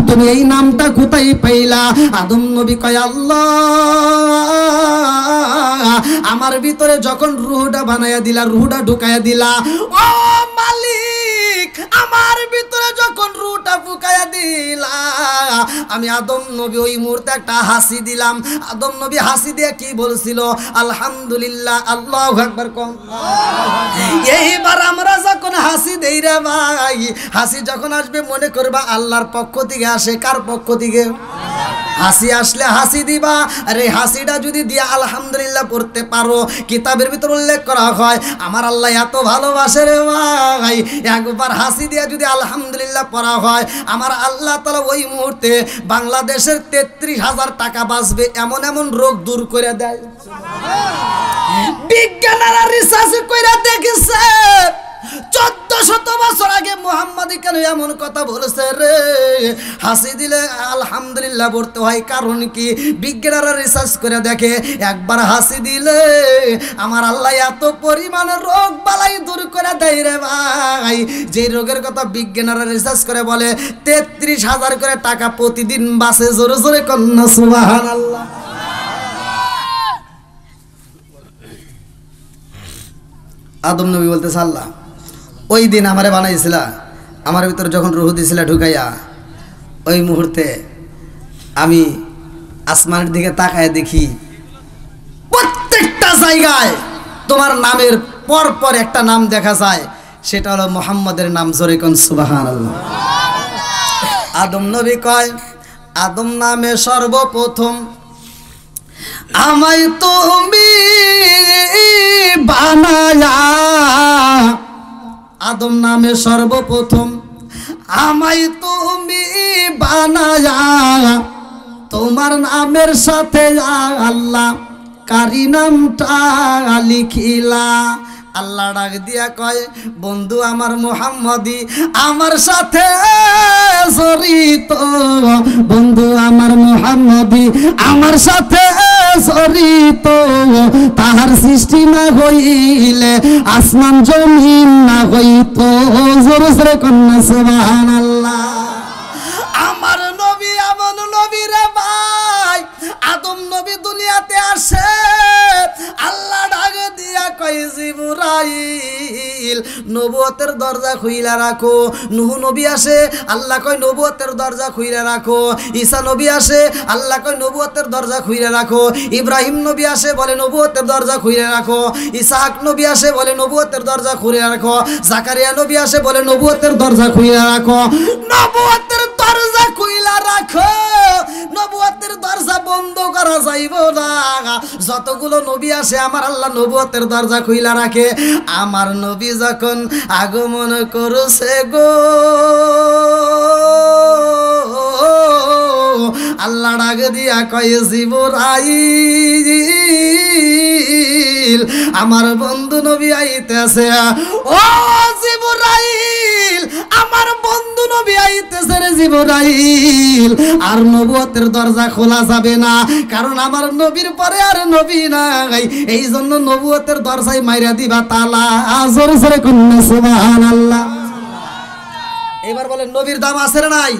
তুমি এই নামটা কোথায় পাইলা আদম নবী কয় আল্লাহ আমার ভিতরে যখন রূহটা বানায়া দিলা রূহটা ঢুকায়া দিলা ও মালিক আমার ভিতরে যখন রূহটা ফুকায়া দিলা আমি আদম নবী ওই মুহূর্তে একটা হাসি দিলাম আদম নবী হাসি দিয়ে কি বলছিল আলহামদুলিল্লাহ আল্লাহু আকবার কোন এইবার আমরা যখন হাসি দেই রে ভাই হাসি যখন আসবে মনে করবা আল্লাহর পক্ষ থেকে আসে কার পক্ষ থেকে হাসি আসলে হাসি দিবা আরে হাসিটা যদি দিয়া আলহামদুলিল্লাহ পড়তে পারো কিতাবের ভিতর উল্লেখ করা হয় আমার আল্লাহ এত ভালোবাসে রে ভাই একবার হাসি দিয়া যদি আলহামদুলিল্লাহ পড়া হয় আমার আল্লাহ তাআলা ওই মুহূর্তে বাংলাদেশের 33,000 টাকা বাঁচবে এমন এমন রোগ দূর করে দেয় বিজ্ঞানীরা রিসার্চ কইরা দেখেছে 1400 বছর আগে মুহাম্মদ কেন এমন কথা বলেছে রে হাসি দিলে আলহামদুলিল্লাহ বলতে হয় কারণ কি বিজ্ঞানীরা রিসার্চ করে দেখে একবার হাসি দিলে আমার আল্লাহ এত পরিমাণ রোগ বালাই দূর করে দেয় রে ভাই যে রোগের কথা বিজ্ঞানীরা রিসার্চ করে বলে 33,000 করে টাকা প্রতিদিন বাঁচে জোরে জোরে কন্যা সুবহানাল্লাহ আদম নবী বলতেছে আল্লাহ ওই দিন আমারে বানাইছিলা আমার ভিতর যখন রূহ দিছিলা ঢুকাইয়া ওই মুহূর্তে আমি আসমানের দিকে তাকায় দেখি প্রত্যেকটা জায়গায় তোমার নামের পর পর একটা নাম দেখা যায় সেটা হলো মুহাম্মাদের নাম জোরে কোন সুবহানাল্লাহ আদম নবী কয় আদম নামে সর্বপ্রথম আমায় তুমি বানায়া আদম নামে সর্বপ্রথম আমায় তুমি বানায়া তোমার নামের সাথে আল্লাহ কারি নামটা লিখিলা। আল্লাহ ডাক দিয়া কয় বন্ধু আমার মুহাম্মদি আমার সাথে জড়িত, বন্ধু আমার মুহাম্মদি আমার সাথে জড়িত। তাহার সৃষ্টি না হইলে আসমান জমিন না হইত। জোরে জোরে কন্যা সুবহানাল্লাহ। আমার নবী এমন নবী রে ভাই, আদম নবী দুনিয়াতে আসে, আল্লাহ ডাক দিয়া কয় জিবরাইল নবুয়তের দরজা খুইলা রাখো। নূহ নবী আসে, আল্লাহ কয় নবুয়তের দরজা খুইলা রাখো। ঈসা নবী আসে, আল্লাহ কয় নবুয়তের দরজা খুইলা রাখো। ইব্রাহিম নবী আসে, বলে নবুয়তের দরজা খুইলা রাখো। ইসহাক নবী আসে, বলে নবুয়তের দরজা খুইলা রাখো। জাকারিয়া নবী আসে, বলে নবুয়তের দরজা খুইলা রাখো। নবুয়তের দরজা খুইলা রাখো, নবুয়তের দরজা বন্ধ করা যাইব না। যতগুলো নবী আসে আমার আল্লাহ নবুয়তের দরজা খুইলা রাখে। আমার নবী যখন আগমন করছে গো, আল্লাহ ডাক দিয়া কয় জিবরাইল আমার বন্ধু নবী আইতেছে। ও জিবরাইল আমার বন্ধু নবী আইতেছে রে জিবরাইল। আর নবুয়তের দরজা খোলা যাবে না, কারণ আমার নবীর পরে আর নবী নাই। এই জন্য নবুয়তের দরজায় মাইরা দিবা তালা। জোরে জোরে কন্যা সুবহানাল্লাহ। এবার বলেন নবীর দাম আছে না নাই?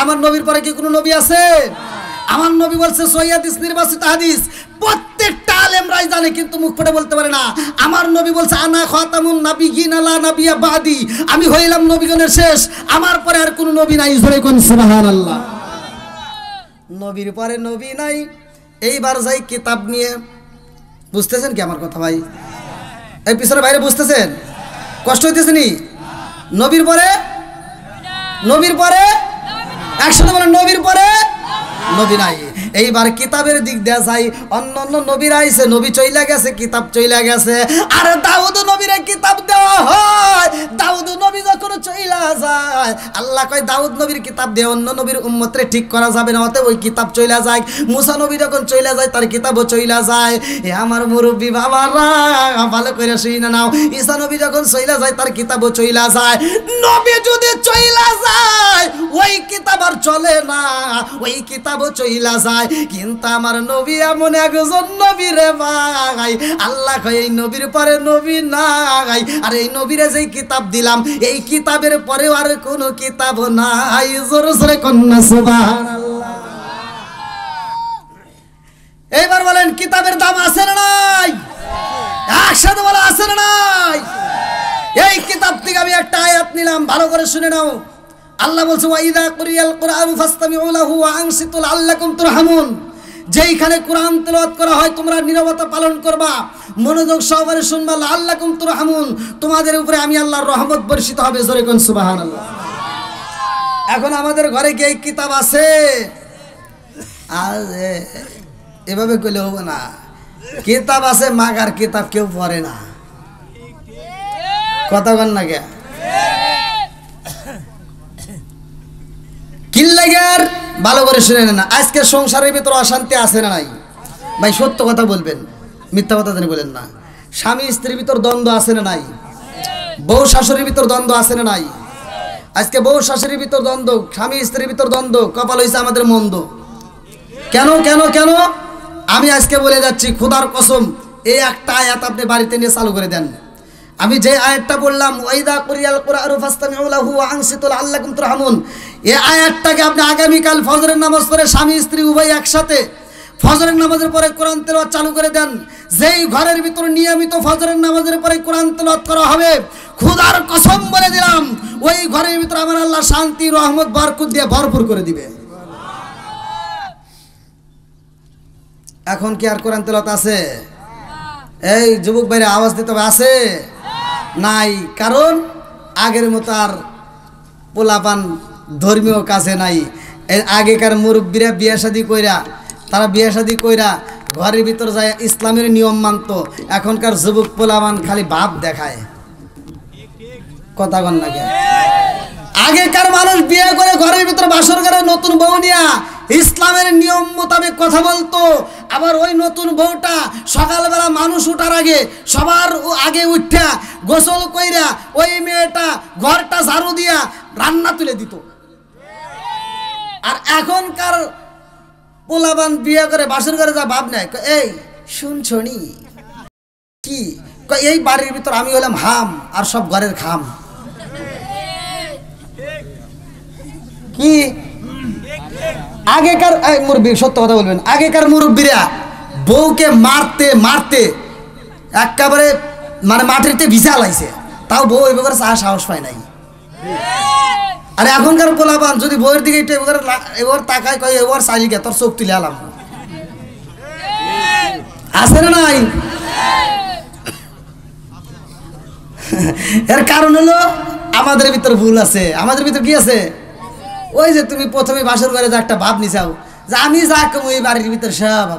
আমার নবীর পরে কি কোনো নবী আছে? আমার নবী বলছে সহিহ হাদিস নির্বাচিত হাদিস, প্রত্যেকটা আলেমরাই জানে কিন্তু মুখ ফুটে বলতে পারে না। আমার নবী বলছে আনা খাতামুন নাবিয়িন লা নাবিয়্যা বাদি, আমি হইলাম নবীগণের শেষ, আমার পরে আর কোনো নবী নাই। জোরে কোন সুবহানাল্লাহ। নবীর পরে নবী নাই। এইবার যাই কিতাব নিয়ে, বুঝতেছেন কি আমার কথা ভাই? এই পিছনে বাইরে বুঝতেছেন? কষ্ট হইতেছে নি? নবীর পরে নবীর পরে একসাথে বলেন নবীর পরে নবী নাই। এইবার কিতাবের দিক দিয়ে যাই, অন্য অন্য নবীরা আইছে, নবী চইলা গেছে, কিতাব চইলা গেছে। আর দাউদ নবীরে কিতাব দেওয়া হয়। দাউদ নবী যখন চইলা যায়, আল্লাহ কয় দাউদ নবীর কিতাব দিয়ে অন্য নবীর উম্মতরে ঠিক করা যাবে না, অতএব ওই কিতাব চইলা যায়। মুসা নবী যখন চইলা যায় তার কিতাবও চইলা যায়। এ আমার মুরব্বী বাবারা ভালো করে শুনে নাও, ঈসা নবী যখন চইলা যায় তার কিতাবও চইলা যায়। নবী যদি চইলা যায় ওই কিতাব আর চলে না, ওই কিতাবও চইলা যায়। কিন্তু আমার নবী এমন একজন নবী রে ভাই, আল্লাহ কয় এই নবীর পরে নবী নাই। আর এই নবীরে যেই কিতাব দিলাম এই কিতাবের পরে আর কোনো কিতাব নাই। জোরে জোরে কন্যা সুবহানাল্লাহ। এইবার বলেন কিতাবের দাম আছে না নাই? একসাথে বলা আছে না নাই? এই কিতাব থেকে আমি একটা আয়াত নিলাম, ভালো করে শুনে নাও। আল্লাহ বলছে ওয়াইদা কুরিয়াল কুরআনু ফাসতামিউ লাহু ওয়া আনসিতু লাআল্লাকুম তুরহামুন। যেইখানে কোরআন তেলাওয়াত করা হয় তোমরা নীরবতা পালন করবা, মনোযোগ সহকারে শুনবা। লাআল্লাকুম তুরহামুন, তোমাদের উপরে আমি আল্লাহর রহমত বর্ষিত হবে। জোরে কোন সুবহানাল্লাহ। এখন আমাদের ঘরে কি এই কিতাব আছে? আরে এভাবে কইলে হবে না। কিতাব আছে, মাগার কিতাব কেউ পড়ে না। কথা বল না কে? কিল্লাগার ভালো করে শুনে না। আজকে সংসারের ভিতরে অশান্তি আছে না নাই? ভাই সত্য কথা বলবেন, মিথ্যা কথা জানি বলেন না। স্বামী স্ত্রীর ভিতর দ্বন্দ্ব আছে না নাই? বউ শাশুড়ির ভিতর দ্বন্দ্ব আছে না নাই? আজকে বউ শাশুড়ির ভিতর দ্বন্দ্ব, স্বামী স্ত্রীর ভিতর দ্বন্দ্ব, কপাল হইছে আমাদের মন্দ। কেন কেন কেন? আমি আজকে বলে যাচ্ছি, খোদার কসম, এই একটা আয়াত আপনি বাড়িতে নিয়ে চালু করে দেন। আমি যে আয়াতটা বললাম ওয়াইদা কুরিয়াল কুরআনু ফাসতামিউ লাহু ওয়া আনসিতু লাআল্লাকুম তুরহামুন, এই আয়াতটাকে আপনি আগামীকাল ফজরের নামাজ পড়ে স্বামী স্ত্রী উভয় একসাথে ফজরের নামাজের পরে কোরআন তেলাওয়াত চালু করে দেন। যেই ঘরের ভিতর নিয়মিত ফজরের নামাজের পরে কোরআন তেলাওয়াত করা হবে, খোদার কসম বলে দিলাম ওই ঘরের ভিতর আমার আল্লাহ শান্তি রহমত বরকত দিয়ে ভরপুর করে দিবে। এখন কি আর কোরআন তেলাওয়াত আছে? এই যুবক ভাইরা আওয়াজ দিতে হবে, আছে নাই? কারণ আগের মতো আর পোলাপান ধর্মীয় কাছে নাই। আগেকার মুরব্বীরা বিয়ে শাদী কইরা, তারা বিয়ে শাদী কইরা ঘরের ভিতর যায় ইসলামের নিয়ম মানত। এখনকার যুবক পোলাপান খালি ভাব দেখায়। কথা কন না কে? আগেকার মানুষ বিয়ে করে ঘরের ভিতর বাসর করে নতুন বউ নিয়া ইসলামের নিয়ম মোতাবেক কথা বলতো। আবার ওই নতুন বউটা সকালবেলা মানুষ উঠার আগে সবার আগে উঠা গোসল কইরা ওই মেয়েটা ঘরটা ঝাড়ু দিয়া রান্না তুলে দিত। আর এখনকার পোলাবান বিয়ে করে বাসর ঘরে যা ভাব নেয়, এই শুনছনি কি, এই বাড়ির ভিতর আমি হলাম হাম আর সব ঘরের খাম। কি আগেকার মুরব্বী সত্য কথা বলবেন, আগেকার মুরব্বীরা বউকে মারতে মারতে একেবারে মানে মাটিতে ভিজা লাইছে, তাও বউ ওই ব্যাপারে সাহস পায় নাই। আর এখনকার পোলাপান যদি বউয়ের দিকে একটু এবার তাকায় কয় এবার চাইলিকে তোর চোখ তুলে আলাম, আছে না নাই? এর কারণ হলো আমাদের ভিতর ভুল আছে। আমাদের ভিতর কি আছে? ওই যে তুমি প্রথমে বাসর ঘরে যা একটা ভাব নিছাও যে আমি যা কম এই বাড়ির ভিতর সব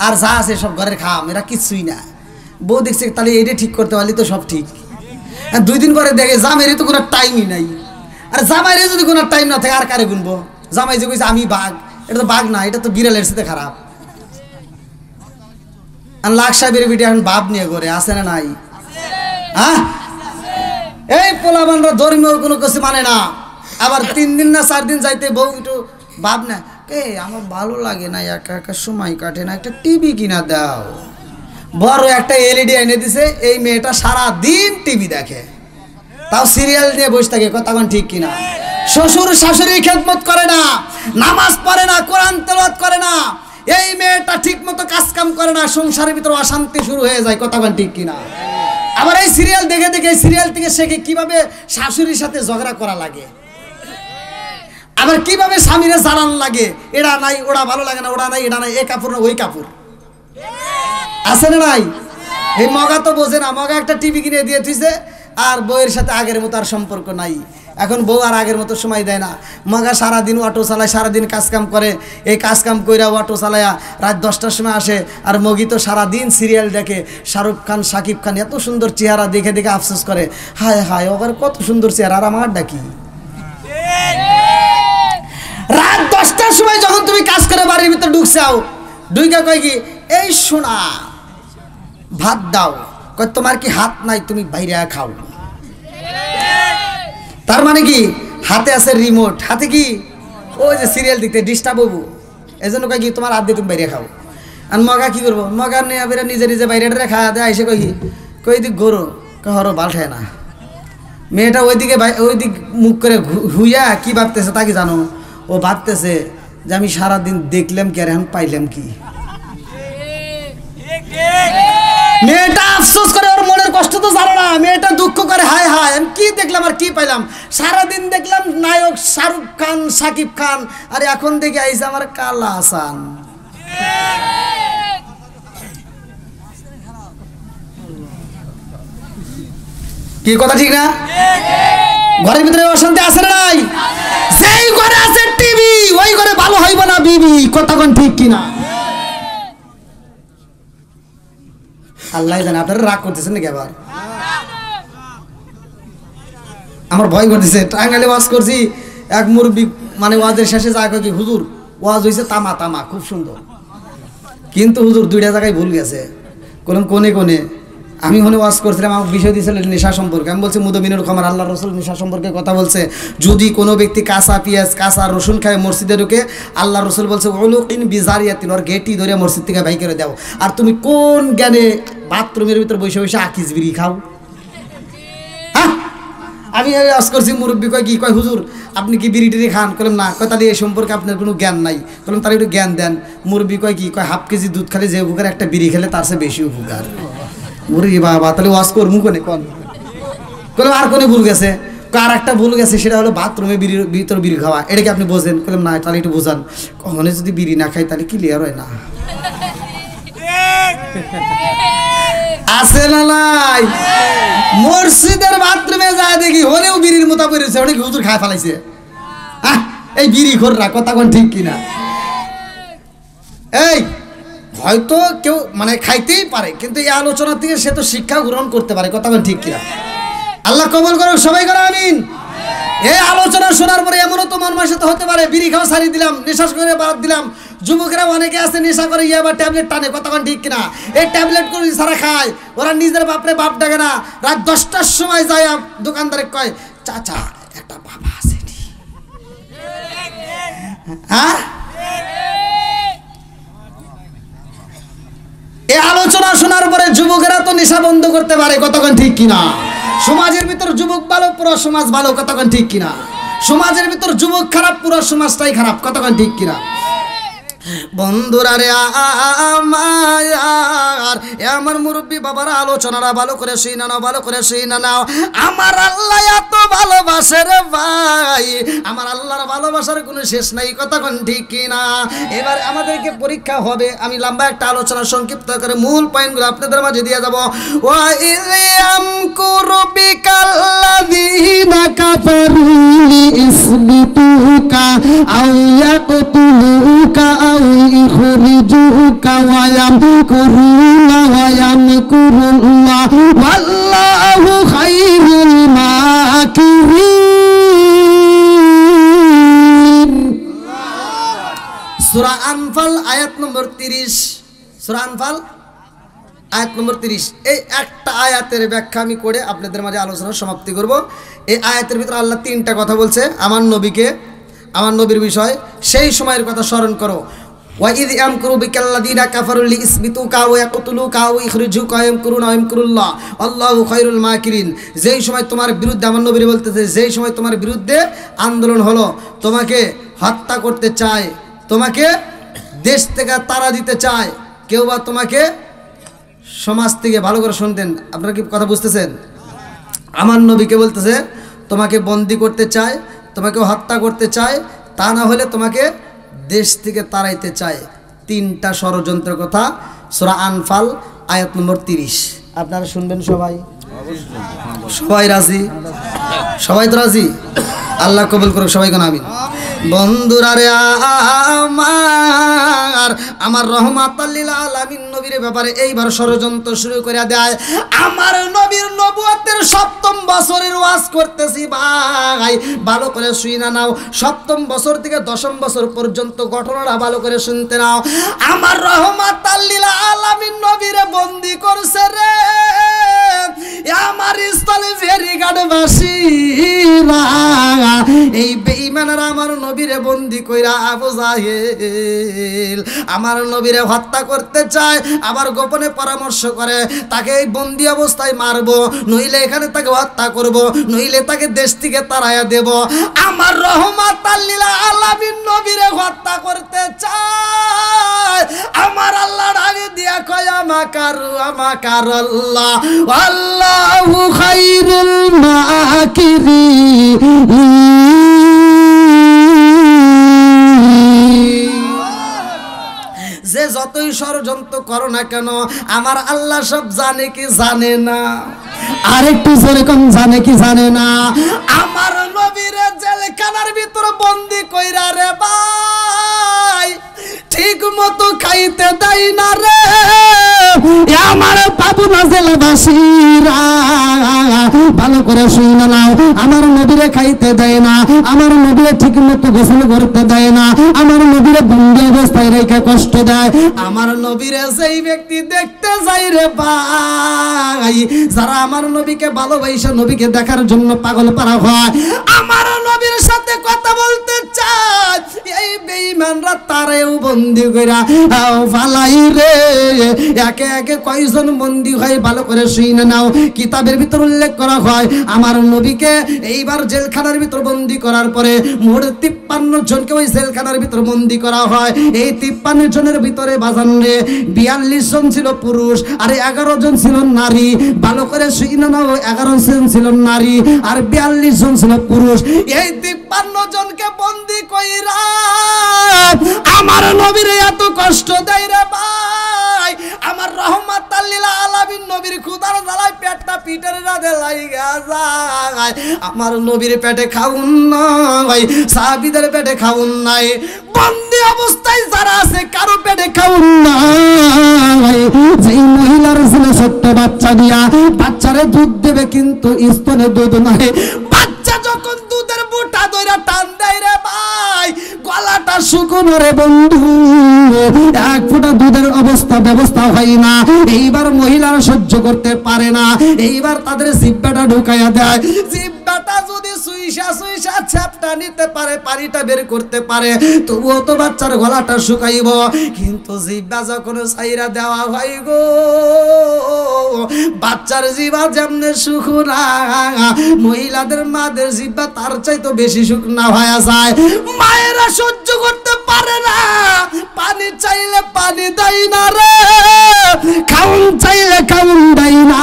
আর যা আছে সব ঘরের খাম, এরা কিছুই না। বউ দেখছে তাহলে এইটা ঠিক করতে পারলি তো সব ঠিক। 2 দিন পরে দেখে জামাইরে তো কোনো টাইমই নাই। আর জামাইরে যদি কোনো টাইম না থাকে আর কারে গুনবো? জামাই যে কইছে আমি বাঘ, এটা তো বাঘ না, এটা তো বিড়ালের সাথে খারাপ। আর লাখ সাহেবের ভিডিও এখন ভাব নিয়ে করে আছে না নাই? হ্যাঁ, এই পোলাবানরা ধর্মীয় কোনো কিছু মানে না। আবার 3 দিন না 4 দিন যাইতে বউ একটু ভাব না, কে আমার ভালো লাগে না, একা একা সময় কাটে না, একটা টিভি কিনা দাও। বড় একটা এলইডি এনে দিছে, এই মেয়েটা সারা দিন টিভি দেখে, তাও সিরিয়াল নিয়ে বসে থাকে। কতক্ষণ ঠিক কিনা? শ্বশুর শাশুড়ির খেদমত করে না, নামাজ পড়ে না, কোরআন তেলাওয়াত করে না, এই মেয়েটা ঠিক মতো কাজ কাম করে না, সংসারের ভিতরে অশান্তি শুরু হয়ে যায়। কতক্ষণ ঠিক কিনা? আবার এই সিরিয়াল দেখে দেখে সিরিয়াল থেকে শেখে কিভাবে শাশুড়ির সাথে ঝগড়া করা লাগে, আবার কিভাবে স্বামীরে জ্বালান লাগে, এটা নাই ওটা ভালো লাগে না, ওটা নাই এটা নাই, এ কাপড় না ওই কাপড়, আছে না নাই? এই মগা তো বোঝে না, মগা একটা টিভি কিনে দিয়ে দিয়েছে আর বউয়ের সাথে আগের মতো আর সম্পর্ক নাই। এখন বউ আর আগের মতো সময় দেয় না। মগা সারাদিন অটো চালায়, সারাদিন কাজকাম করে, এই কাজকাম কইরা অটো চালায়া রাত 10টার সময় আসে। আর মগি তো সারাদিন সিরিয়াল দেখে, শাহরুখ খান শাকিব খান এত সুন্দর চেহারা দেখে দেখে আফসোস করে, হায় হায় ওর কত সুন্দর চেহারা, আর আমার ডাকি। রাত 10টার সময় যখন তুমি কাজ করে বাড়ির ভিতরে ঢুকছাও, ঢুকা কয় কি, এই শোনা ভাত দাও, কয় তোমার কি হাত নাই, তুমি বাইরে খাও। তার মানে কি হাতে আছে রিমোট, হাতে কি ওই যে সিরিয়াল দেখতে ডিস্টার্ব হবো, এই জন্য কয় কি তোমার হাত দিয়ে তুমি বাইরে খাও। আর মগা কি করবো, মগা নিয়ে বেরা নিজে নিজে বাইরে খাওয়া দেয়, এসে কই কই দিক গরো হরো বালঠায় না। মেয়েটা ওইদিকে ওইদিক মুখ করে হুইয়া কি ভাবতেছে তা কি জানো? ও ভাবতেছে যে আমি সারাদিন দেখলাম কি আর এখন পাইলাম কি। মেয়েটা আফসোস করে, ওর মনের কষ্ট তো জানো না। মেয়েটা দুঃখ করে, হায় হায় আমি কি দেখলাম আর কি পাইলাম, সারাদিন দেখলাম নায়ক শাহরুখ খান শাকিব খান, আর এখন দেখে আইসে আমার কালা হাসান। কি কথা ঠিক না? ঘরের ভিতরে অশান্তি আছে না নাই? যেই ঘরে আছে টিভি ওই ঘরে ভালো হইব না বিবি। কতক্ষণ ঠিক কিনা? আল্লাহ জানে। আপনারা রাগ করতেছেন নাকি? আবার আমার ভয় করতেছে। টাঙ্গাইলে ওয়াজ করছি, এক মুরব্বী মানে ওয়াজের শেষে যা কয় কি, হুজুর ওয়াজ হয়েছে তামা তামা খুব সুন্দর, কিন্তু হুজুর 2টা জায়গায় ভুল গেছে। কোন কোনে কোনে আমি ওখানে ওয়াজ করছিলাম, আমার বিষয় দিয়েছিল নেশা সম্পর্কে। আমি বলছি মুদমিনুল খামার আল্লাহ রসুল নেশা সম্পর্কে কথা বলছে, যদি কোনো ব্যক্তি কাঁচা পেঁয়াজ কাঁচা রসুন খায় মসজিদে ঢুকে, আল্লাহ রসুল বলছে উলুকিন বিজারিয়াতিন, ওর গেটি ধরে মসজিদ থেকে বাই করে দাও। আর তুমি কোন জ্ঞানে বাথরুমের ভিতর বসে বসে আকিস বিড়ি খাও? হ্যাঁ, আমি ওয়াজ করছি, মুরব্বী কয় কি, কয় হুজুর আপনি কি বিড়ি টিড়ি খান? করলাম না। কয় তাহলে এই সম্পর্কে আপনার কোনো জ্ঞান নাই। করলাম তাহলে একটু জ্ঞান দেন। মুরব্বী কয় কি, কয় হাফ কেজি দুধ খালে যে উপকার একটা বিড়ি খেলে তার চেয়ে বেশি উপকার। মুরগি বাবা, তাহলে ওয়াজ করবো কোনে কোন? করলাম আর কোনে ভুল গেছে? আর একটা ভুল গেছে, সেটা হলো বাথরুমে বিড়ির ভিতর বিড়ি খাওয়া। এটা কি আপনি বোঝেন? করলাম না। তাহলে একটু বোঝান। কখনো যদি বিড়ি না খাই তাহলে ক্লিয়ার হয় না। আছে না নাই? মসজিদের বাথরুমে যায় দেখি হলেও বিড়ির মতো পড়েছে, অনেক হুজুর খায় ফেলাইছে। এই বিড়ি খোররা কতক্ষণ ঠিক কিনা? এই হয়তো কেউ মানে খাইতেই পারে, কিন্তু এই আলোচনা থেকে সে তো শিক্ষা গ্রহণ করতে পারে। কতক্ষণ ঠিক কিনা? আল্লাহ কবুল করুক, সবাই করো আমিন। এই আলোচনা শোনার পরে এমনও তো মন মানসিকতা হতে পারে, বিড়ি খাওয়া ছাড়িয়ে দিলাম, নেশা করে বাদ দিলাম। যুবকেরা অনেকে আছে নেশা করে ইয়ে আবার ট্যাবলেট টানে, কতক্ষণ ঠিক কিনা? এই ট্যাবলেট করে সারা খায়, ওরা নিজের বাপরে বাপ ডাকে না। রাত 10টার সময় যায় দোকানদারে কয়, চাচা একটা বাবা আছে, হ্যাঁ? এই আলোচনা শোনার পরে যুবকেরা তো নেশা বন্ধ করতে পারে, কতক্ষণ ঠিক কিনা? সমাজের ভিতর যুবক ভালো, পুরো সমাজ ভালো, কতক্ষণ ঠিক কিনা? সমাজের ভিতর যুবক খারাপ, পুরো সমাজটাই খারাপ, কতক্ষণ ঠিক কিনা? বন্ধুরা রে আমার মুরব্বী বাবারা, আলোচনাটা ভালো করে শুনে নাও, ভালো করে শুনে নাও। আমার আল্লাহ এত ভালোবাসে রে ভাই, আমার আল্লাহর ভালোবাসার কোনো শেষ নাই, কতক্ষণ ঠিক কিনা? এবার আমাদেরকে পরীক্ষা হবে, আমি লম্বা একটা আলোচনা সংক্ষিপ্ত করে মূল পয়েন্টগুলো আপনাদের মাঝে দিয়ে যাব। ওয়া ইযাম কুরবিকাল্লাযীনা কাফারু ইসবিতুকা আও ইয়াকতুলুকা আও ইখরিজুকা ওয়া ইয়ামকুরুনা ওয়া ইয়ামকুরুল্লাহ ওয়াল্লাহু খায়রুল মাকিরিন। সূরা আনফাল আয়াত নম্বর 30। সূরা আনফাল আয়াত নম্বর 30। এই একটা আয়াতের ব্যাখ্যা আমি করে আপনাদের মাঝে আলোচনা সমাপ্তি করব। এই আয়াতের ভিতরে আল্লাহ 3টা কথা বলছে আমার নবীকে, আমার নবীর বিষয়। সেই সময়ের কথা স্মরণ করো। ওয়া ইয ইয়ামকুরু বিকাল্লাযীনা কাফারু লিইসবিতুকা ওয়া ইয়াকতুলুকা ওয়া ইখরিজুকা ওয়া ইয়ামকুরুনা ওয়া ইয়ামকুরুল্লাহ আল্লাহু খায়রুল মাকিরিন। যেই সময় তোমার বিরুদ্ধে, আমার নবী বলতেছে, যেই সময় তোমার বিরুদ্ধে আন্দোলন হলো, তোমাকে হত্যা করতে চায়, তোমাকে দেশ থেকে তাড়া দিতে চায়, কেউ বা তোমাকে সমাজ থেকে, ভালো করে শুনতেন, আপনারা কি কথা বুঝতেছেন? আমার নবীকে বলতেছে তোমাকে বন্দি করতে চায়, তোমাকে হত্যা করতে চায়, তা না হলে তোমাকে দেশ থেকে তাড়াইতে চায়। 3টা ষড়যন্ত্রের কথা সূরা আনফাল আয়াত নম্বর 30। আপনারা শুনবেন সবাই? সবাই রাজি? সবাই তো রাজি? আল্লাহ কবুল করুক, সবাই কোন আমিন। বন্ধুরা রে আমার রহমাতাল লিল আলামিন নবীর ব্যাপারে এইবার ষড়যন্ত্র শুরু করে দেয়। আমার নবীর নবুয়তের 7ম বছরের ওয়াজ করতেছি ভাই, ভালো করে শুনে নাও। 7ম বছর থেকে 10ম বছর পর্যন্ত ঘটনাটা ভালো করে শুনতে নাও। আমার রহমাতাল লিল আলামিন নবীরে বন্দী করছে রে আমার স্থলে ফেরিঘাটবাসীরা। এই বেঈমানরা আমার নবীরে বন্দী কইরা আবু জাহেল আমার নবীরে হত্যা করতে চায়, আবার গোপনে পরামর্শ করে তাকে এই বন্দী অবস্থায় মারবো, নইলে এখানে তাকে হত্যা করব, নইলে তাকে দেশ থেকে তাড়াইয়া দেব। আমার রহমাতাল লিল আলামিন নবীরে হত্যা করতে চায়। আমার আল্লাহ ডাকে দিয়া কয় আমাকারাল্লাহ আল্লাহু খায়রুল মাকিরিন। যে যতই ষড়যন্ত্র করো না কেন, আমার আল্লাহ সব জানে কি জানে না? আরেকটু যেরকম জানে কি জানে না? আমার নবীরে জেলখানার ভিতর বন্দি কইরা রে ভাই, ঠিক মতো খাইতে দেয় না রে আমার পাবনা জেলাবাসীরা। ভালো করে শুনে নাও, আমার নবীরে খাইতে দেয় না, আমার নবীরে ঠিক মতো গোসল করতে দেয় না, আমার নবীরে বন্দি অবস্থায় রেখে কষ্ট দেয়। আমার নবীরে যেই ব্যক্তি দেখতে যায় রে ভাই, যারা আমার নবীকে ভালোবাসে, নবীকে দেখার জন্য পাগল পারা হয়, আমার নবীর সাথে কথা বলতে চায়, এই বেঈমানরা তারেও বন্দি কইরা ফালাই রে। একে একে কয়জন বন্দি হয় ভালো করে শুনে নাও। কিতাবের ভিতর উল্লেখ করা হয় আমার নবীকে এইবার জেলখানার ভিতর বন্দি করার পরে মোট 53 জনকে ওই জেলখানার ভিতর বন্দি করা হয়। এই 53 জনের ভিতরে বাজান রে 42 জন ছিল পুরুষ আর 11 জন ছিল নারী। ভালো করে শুনে নাও, 11 জন ছিল নারী আর 42 জন ছিল পুরুষ। এই 53 জনকে বন্দি কইরা আমার নবীর এত কষ্ট দেয় রে ভাই। আমার রহমাতাল লিল আলামিন নবীর ক্ষুধার জ্বালায় পেটটা পিটের রাধে লাইগা যায়। আমার নবীর পেটে খাউন নাই, সাহাবীদের পেটে খাউন নাই, বন্দি অবস্থায় যারা আছে কারো পেটে খাউন নাই। যেই মহিলার ছিল ছোট্ট বাচ্চা দিয়া, বাচ্চারে দুধ দেবে কিন্তু স্তনে দুধ নাই। বাচ্চা যখন দুধের শুকনো রে বন্ধু, এক ফোঁটা দুধের ব্যবস্থা হয় না। এইবার মহিলারা সহ্য করতে পারে না, এইবার তাদের জিহ্বাটা ঢুকাইয়া দেয়। জিহ্বাটা যদি সুইসা চ্যাপটা নিতে পারে, পানিটা বের করতে পারে, তবুও তো বাচ্চার গলাটা শুকাইব। কিন্তু জিহ্বা যখন ছাইরা দেওয়া হয় গো, বাচ্চার জিহ্বা যেমনে শুকনা, মহিলাদের মাদের জিহ্বা তার চাইতে বেশি শুকনা হয়ে যায়। মায়েরা সহ্য করতে পারে না, পানি চাইলে পানি দেয় না রে, খাউন চাইলে খাউন দেয় না।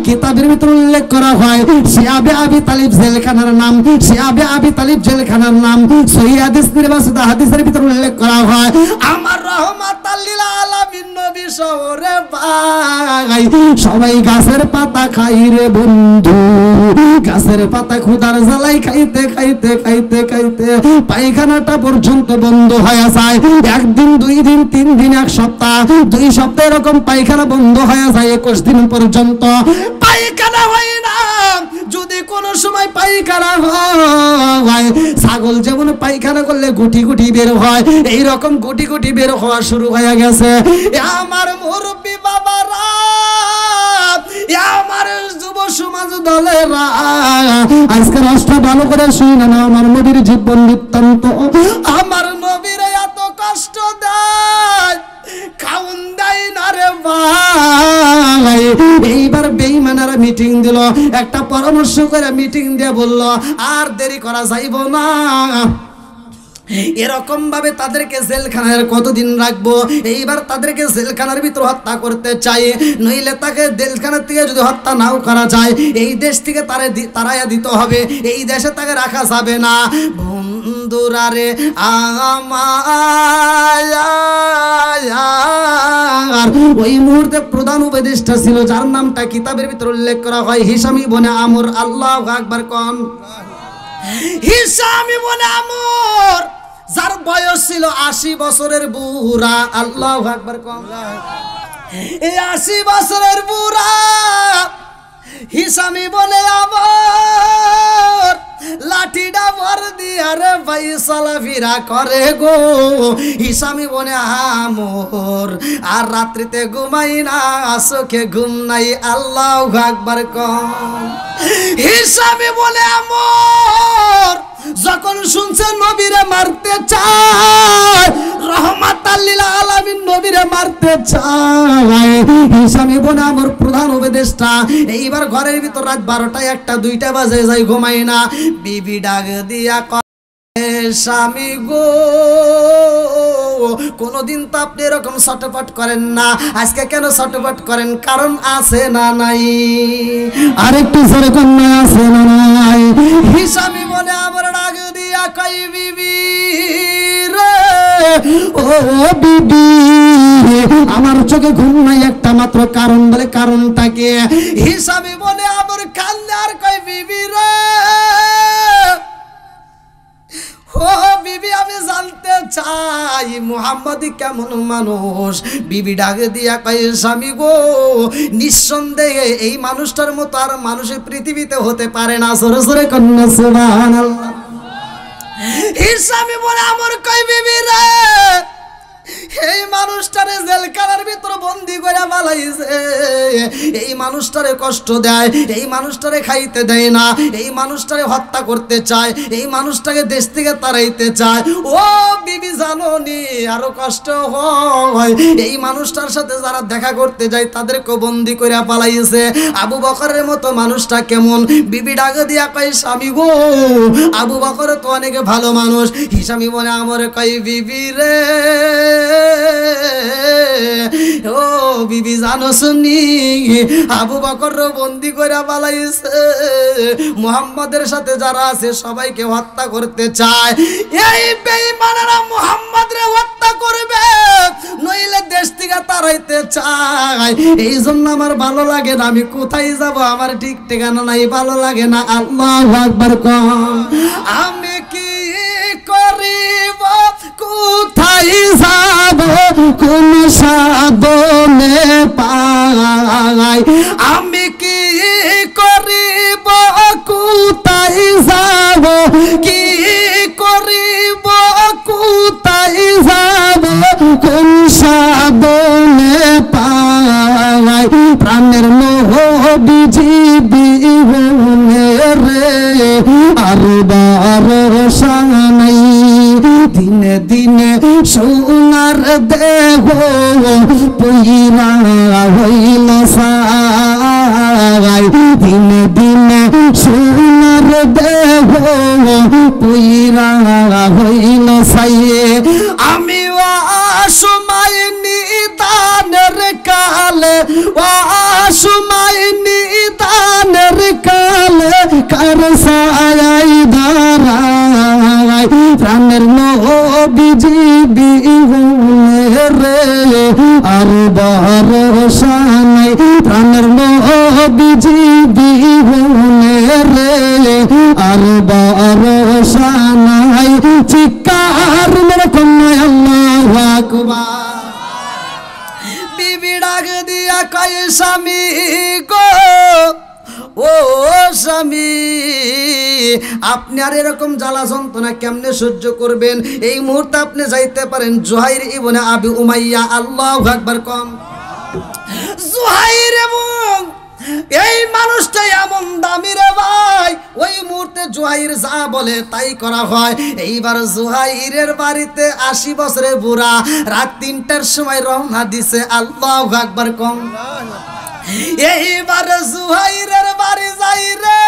কিতাবের ভিতর উল্লেখ করা হয় শিয়াবে আবি তালিব জেলখানার নাম, শিয়াবে আবি তালিব জেলখানার নাম সহিহ হাদিস নির্বাচিত হাদিসের ভিতর উল্লেখ করা হয়। আমার রহমাতাল লিল আলামিন নবী শহরে ভাই সবাই গাছের পাতা খাই রে বন্ধু, গাছের পাতা ক্ষুধার জ্বালাই খাইতে খাইতে খাইতে খাইতে পায়খানাটা পর্যন্ত বন্ধ হয়ে যায়। একদিন, 2 দিন, 3 দিন, 1 সপ্তাহ, 2 সপ্তাহ এরকম পায়খানা বন্ধ হয়ে যায়। 21 দিন পর্যন্ত পায়খানা হয় না। যদি কোনো সময় পায়খানা হয়, ছাগল যেমন পায়খানা করলে গুটি গুটি বের হয়, এইরকম গুটি গুটি বের হওয়া শুরু হয়ে গেছে। আমার মুরব্বী বাবারা, আমার যুব সমাজ দলেরা, আজকে রাষ্ট্র ভালো করে শুনে না। আমার নবীর জীবন বৃত্তান্ত, আমার নবীর এত কষ্ট দেয়, খাউন দেয় না রে ভাই। এইবার বেঈমানেরা মিটিং দিল, একটা পরামর্শ করে মিটিং দিয়ে বলল আর দেরি করা যাইব না, এরকম ভাবে তাদেরকে জেলখানায় কতদিন রাখবো। এইবার তাদেরকে জেলখানার ভিতর হত্যা করতে চাই, নইলে তাকে জেলখানার থেকে যদি হত্যা নাও করা যায়, এই দেশ থেকে তারাইয়া দিতে হবে, এই দেশে তাকে রাখা যাবে না। বন্ধুরা রে আমার, ওই মুহূর্তে প্রধান উপদেষ্টা ছিল যার নামটা কিতাবের ভিতর উল্লেখ করা হয় হিশাম ইবনে আমর। আল্লাহু আকবার কোন। হিশাম ইবনে আমর যার বয়স ছিল 80 বছরের বুড়া। আল্লাহু আকবার কোন। এই 80 বছরের বুড়া হিশাম ইবনে আমর লাঠিটা ভর দিয়া রে ভাই চলাফেরা করে গো। হিশাম ইবনে আমর আর রাত্রিতে ঘুমাই না, চোখে ঘুম নাই। আল্লাহু আকবার কোন। হিশাম ইবনে আমর যখন শুনছে নবীরে মারতে চায়, রহমাতাল লিল আলামিন নবীরে মারতে চায়, হিশাম ইবনে আমর প্রধান উপদেষ্টা এইবার ঘরের ভিতর রাত 12টা 1টা 2টা বাজে যায়, ঘুমাই না। বিবি ডাক দিয়া স্বামী গো, কোনদিন তো আপনি এরকম ছটফট করেন না, আজকে কেন ছটফট করেন? কারণ আছে না নাই? আরেকটু জোরে কন্যা আছে না নাই? হিশাম ইবনে আমর ডাক দিয়া কই বিবি রে, ও বিবি আমার চোখে ঘুম নাই একটা মাত্র কারণ। বলে কারণটা কি? হিশাম ইবনে আমর কান্দে আর কই বিবি রে, ও বিবি আমি জানতে চাই মুহাম্মদ কেমন মানুষ। বিবি ডাকে দিয়া কয় স্বামী গো, নিঃসন্দেহে এই মানুষটার মতো আর মানুষের পৃথিবীতে হতে পারে না। জোরে জোরে কন্যা সুবহানাল্লাহ। হিশাম ইবনে আমর কয় বিবি রে, এই মানুষটারে জেলখানার ভিতরে বন্দি করে বালাইছে, এই মানুষটারে কষ্ট দেয়, এই মানুষটারে খাইতে দেয় না, এই মানুষটারে হত্যা করতে চায়, এই মানুষটাকে দেশ থেকে তাড়াইতে চায়। ও বিবি জানো নি আরো কষ্ট হয়, এই মানুষটার সাথে যারা দেখা করতে যায় তাদেরকে বন্দি করে পালাইছে। আবু বকরের মতো মানুষটা কেমন? বিবি ডাকে দিয়া কয় স্বামী গো, আবু বকর তো অনেক ভালো মানুষ। হিশাম ইবনে আমর কয় বিবি রে, ও বিবি জানো শুনি আবু বকর বন্দি করে বালাইছে, মুহাম্মাদের সাথে যারা আছে সবাইকে হত্যা করতে চায়। এই বেঈমানেরা মুহাম্মাদরে হত্যা করবে, নইলে দেশ থেকে তাড়াইতে চায়। এই জন্য আমার ভালো লাগে না, আমি কোথায় যাব আমার ঠিক ঠিকানা নাই, ভালো লাগে না। আল্লাহু আকবার কোন। আমি কি করিব, কোথায় যাব, কোন সাধনে পাই, আমি কি করিব, কোথায় যাব, কি করিব, আর ভরসা নাই। দিনে দিনে সোনার দেহ পইরা হইল ছাই, দিনে দিনে সোনার দেহ পইরা হইল ছাই। আমি অসময় নিদানের কালে, অসময় নিদানের কালে কার ছায়াই দাঁড়াই, প্রাণের নবীজি বিহুনে রে আর ভরসা নাই। প্রাণের নবীজি বিহুনে রে আর ভরসা নাই। চিৎকার মেরে কন্যা আল্লাহু আকবার। বিবি ডাক দিয়া কয় স্বামী গো, ও স্বামী, আপনি আর এরকম জ্বালা যন্ত্রণা কেমনে সহ্য করবেন? এই মুহূর্তে আপনি যাইতে পারেন জুহাইর ইবনে আবি উমাইয়া। আল্লাহু আকবার কম। জুহাইর এবং এই মানুষটা এমন দামি রে ভাই, ওই মুহূর্তে জুহাইর যা বলে তাই করা হয়। এইবার জুহাইরের বাড়িতে 80 বছরের বুড়া রাত 3টার সময় রওনা দিছে। আল্লাহু আকবার কম। এইবার জুহাইরের বাড়ি যাই রে,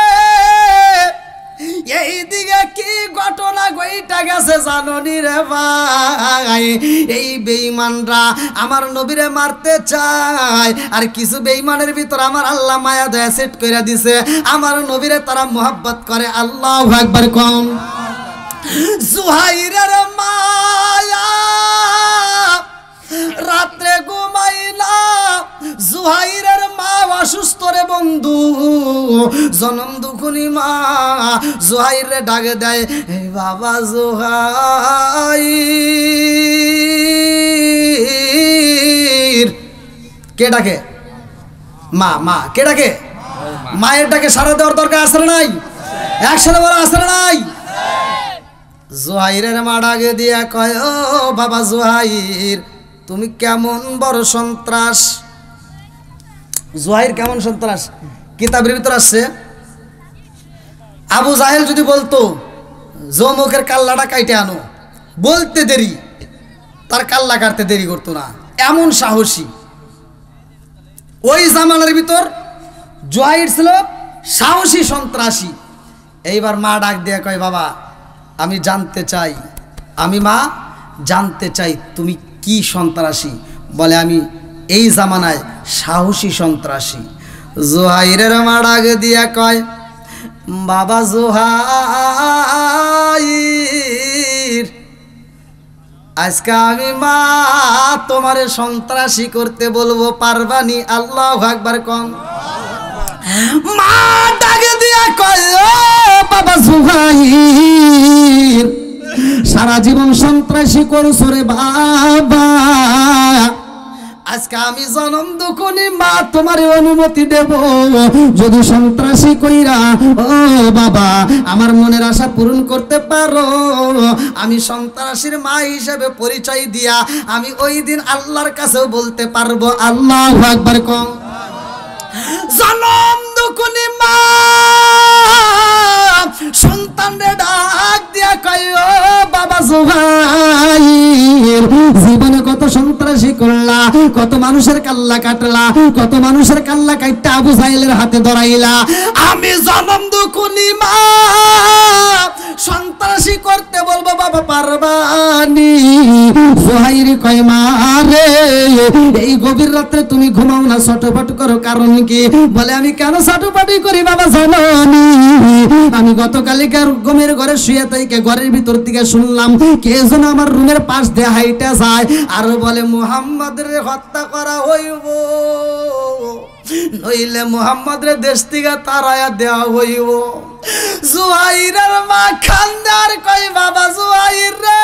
এই দিকে কি ঘটনা ঘইটা গেছে জাননি রে ভাই। এই বেঈমানরা আমার নবীরে মারতে চায়, আর কিছু বেঈমানের ভিতর আমার আল্লাহ মায়া দয়া সেট করে দিছে, আমার নবীরে তারা মোহাব্বত করে। আল্লাহু আকবার কম। জুহাইরের মায়া রাত্রে ঘুমাই না, জুহাইরের মা অসুস্থ রে বন্ধু, জনম দুখুনি মা জুহাইরে ডাকে দেয়, হে বাবা জুহাইর। কে ডাকে? মা। মা কে ডাকে? মায়ের ডাকে সারা দেওয়ার দরকার আছে না নাই? একসাথে বলা আছে না নাই? জুহাইরের মা ডাকে দিয়া কয়, ও বাবা জুহাইর, তুমি কেমন বড় সন্ত্রাস। জুহাইর কেমন সন্ত্রাস কিতাবের ভিতর আসছে। আবু জাহেল যদি বলতো জমুকের কাল্লাটা কাইটে আনো, বলতে দেরি, তার কাল্লা কাটতে দেরি করতো না, এমন সাহসী। ওই জামানার ভিতর জুহাইর ছিল সাহসী সন্ত্রাসী। এইবার মা ডাক দিয়ে কয়, বাবা আমি জানতে চাই, আমি মা জানতে চাই তুমি কি সন্ত্রাসী। বলে আমি এই জামানায় সাহসী সন্ত্রাসী। জুহাইরের মা ডাক দিয়া কয়, বাবা জুহাইর, আজকে আমি মা তোমারে সন্ত্রাসী করতে বলবো, পারবানি? আল্লাহু আকবার কম। মা ডাক দিয়া কয়, ও বাবা জুহাইর, সারা জীবন সন্ত্রাসী করছো রে বাবা, আজকে আমি জনম দুখুনি মা তোমার অনুমতি দেব, যদি সন্ত্রাসী কইরা ও বাবা আমার মনের আশা পূরণ করতে পারো, আমি সন্ত্রাসীর মা হিসেবে পরিচয় দিয়া আমি ওই দিন আল্লাহর কাছেও বলতে পারবো। আল্লাহু আকবার কম। জনম দুখুনি মা সন্তানরে ডাক দিয়া কয়, ও বাবা জুহাইর, জীবনে কত সন্ত্রাসী করলা, কত মানুষের কাল্লা কাটলা, কত মানুষের কাল্লা কাটটা আবু জাহেলের হাতে ধরাইলা, আমি জনম দুখুনি মা সন্ত্রাসী করতে বলবো, বাবা পারবানি? জুহাইর কয়, মা রে, এই গভীর রাত্রে তুমি ঘুমাও না, ছটফট করো, কারণ কি? বলে আমি কেন ছটফটি করি বাবা জানি, আমি গতকালিকার ঘুমের ঘরে শুয়ে থেকে ঘরের ভিতর থেকে শুনলাম কে যেন আমার রুমের পাশ দিয়ে হাইটা যায়, আর বলে মুহাম্মদের হত্যা করা হইব, নইলে মুহাম্মদের দেশ থেকে তারায়া দেওয়া হইব। জুহাইরের মা খান্দার কই, বাবা জুহাইর রে,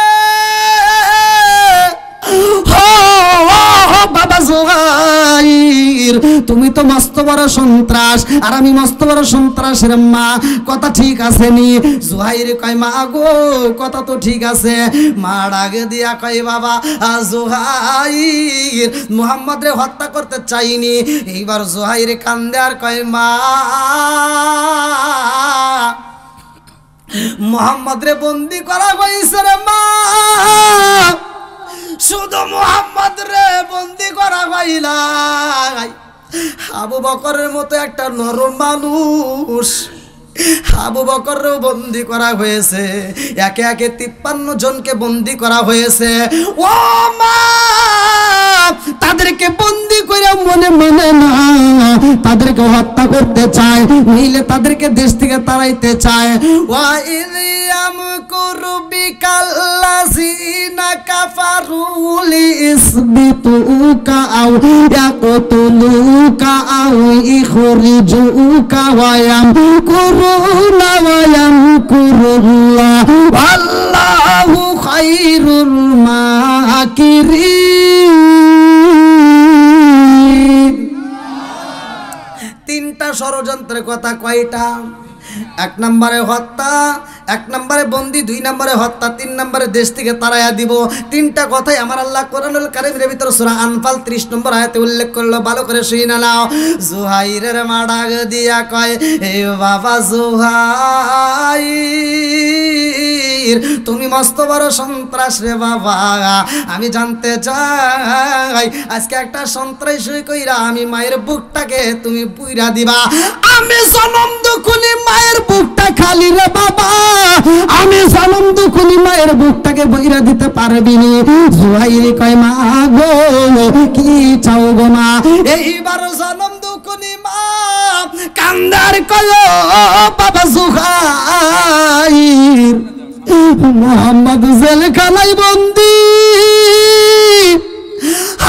বাবা জুহাইর, তুমি তো মস্ত বড় সন্ত্রাস, আর আমি মস্ত বড় সন্ত্রাসের মা, কথা ঠিক আছে নি? জুহাইর কয়, মা গো কথা তো ঠিক আছে। মা ডাকে দিয়া কয়, বাবা জুহাইর মুহাম্মদ রে হত্যা করতে চাইনি। এইবার জুহাইর কান্দে আর কয়, মা মুহাম্মদ রে বন্দি করা হয়েছে রে মা, শুধু মুহাম্মদ রে বন্দি করা হইলা, আবু বকরের মতো একটা নরম মানুষ আবু বকরও বন্দি করা হয়েছে, একে একে 53 জনকে বন্দি করা হয়েছে। ও মা, তাদেরকে বন্দি করে মনে মনে না তাদেরকে হত্যা করতে চায়, নিলে তাদেরকে দেশ থেকে তাড়াইতে চায়। ওয়া ইলিয়াম কুরবিকাল্লাযিনা কাফারু লিইসবিতুকা আও ইয়াকতুলুকা আও ইখরিজুকা ওয়া ইয়ামকুরুনা ওয়া ইয়ামকুরুল্লাহ ওয়াল্লাহু খায়রুল মাকিরিন। তিনটা ষড়যন্ত্রের কথা কয়টা? 1 নম্বরে হত্যা, 1 নম্বরে বন্দি, 2 নম্বরে হত্যা, 3 নম্বরে দেশ থেকে তাড়াইয়া দিব। তিনটা কথাই আমার আল্লাহ কোরআনুল কারীমের ভিতর সূরা আনফাল 30 নম্বর আয়াতে উল্লেখ করলো। ভালো করে শুনে নাও। জুহাইরের মা ডাক দিয়া কয়, এ বাবা জুহাইর, তুমি মস্ত বড় সন্ত্রাস রে বাবা। আমি জানতে চাই আজকে একটা সন্ত্রাস কইরা আমি মায়ের বুকটাকে তুমি পুইরা দিবা। আমি জনম দুখুনি মায়ের বুকটা খালি রে বাবা, আমি জনম দুখুনি মায়ের বুকটাকে বইরা দিতে পারবি নি। জুহাইর কয়, মা গো কি চাও গো মা? এইবার জনম দুখুনি মা কান্দার কয়, বাবা জুহাইর, মুহাম্মদ জেলখানায় বন্দি,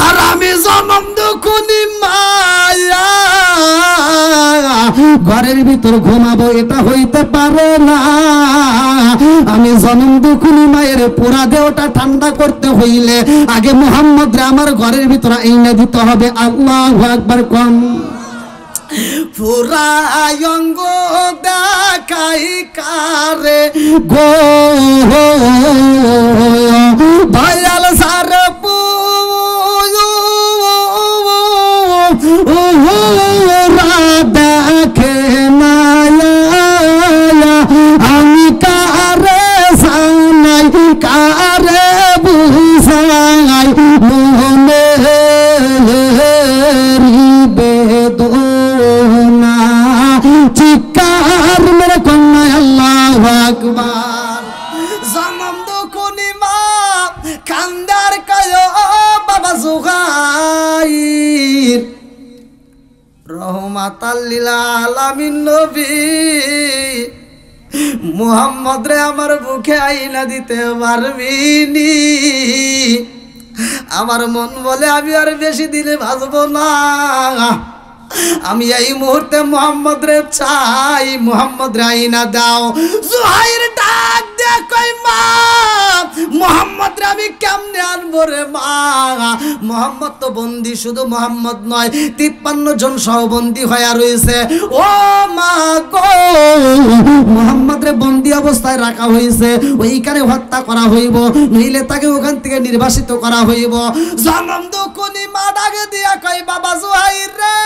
আর আমি জনম দুখুনি মায়া ঘরের ভিতর ঘুমাবো, এটা হইতে পারে না। আমি জনম দুখুনি মায়ের পুরা দেহটা ঠান্ডা করতে হইলে আগে মুহাম্মদ রে আমার ঘরের ভিতর আইনা দিতে হবে। আল্লাহু আকবার কম। পুরা অঙ্গ দেখাই কারে গো দয়াল সার দেখে না আমি কারে জানাই কারে বুঝাই মনে বেদনা চিৎকার মেরে কন্যা আল্লাহু আকবার। জনম দুখুনি মা কান্দার কয়, বাবা জুহাইর, রহমাতাল লিল আলামিন নবী মুহাম্মদ রে আমার বুকে আইনা দিতে পারবি নি? আমার মন বলে আমি আর বেশি দিনে বাঁচব না। আমি এই মুহূর্তে মুহাম্মদ রে চাই, মুহাম্মদ রে আইনা দাও। জুহাইর ডাক দে কই, মা মুহাম্মদ রে আমি কেমনে আনবো রে মা? মুহাম্মদ তো বন্দি, শুধু মুহাম্মদ নয় 53 জন সহ বন্দি হয়ে রয়েছে। ও মা গো, মুহাম্মদ রে বন্দি অবস্থায় রাখা হয়েছে, ওইখানে হত্যা করা হইব, নইলে তাকে ওখান থেকে নির্বাসিত করা হইব। জনম দুখুনি মা ডাকে দিয়া কই, বাবা জুহাইর রে,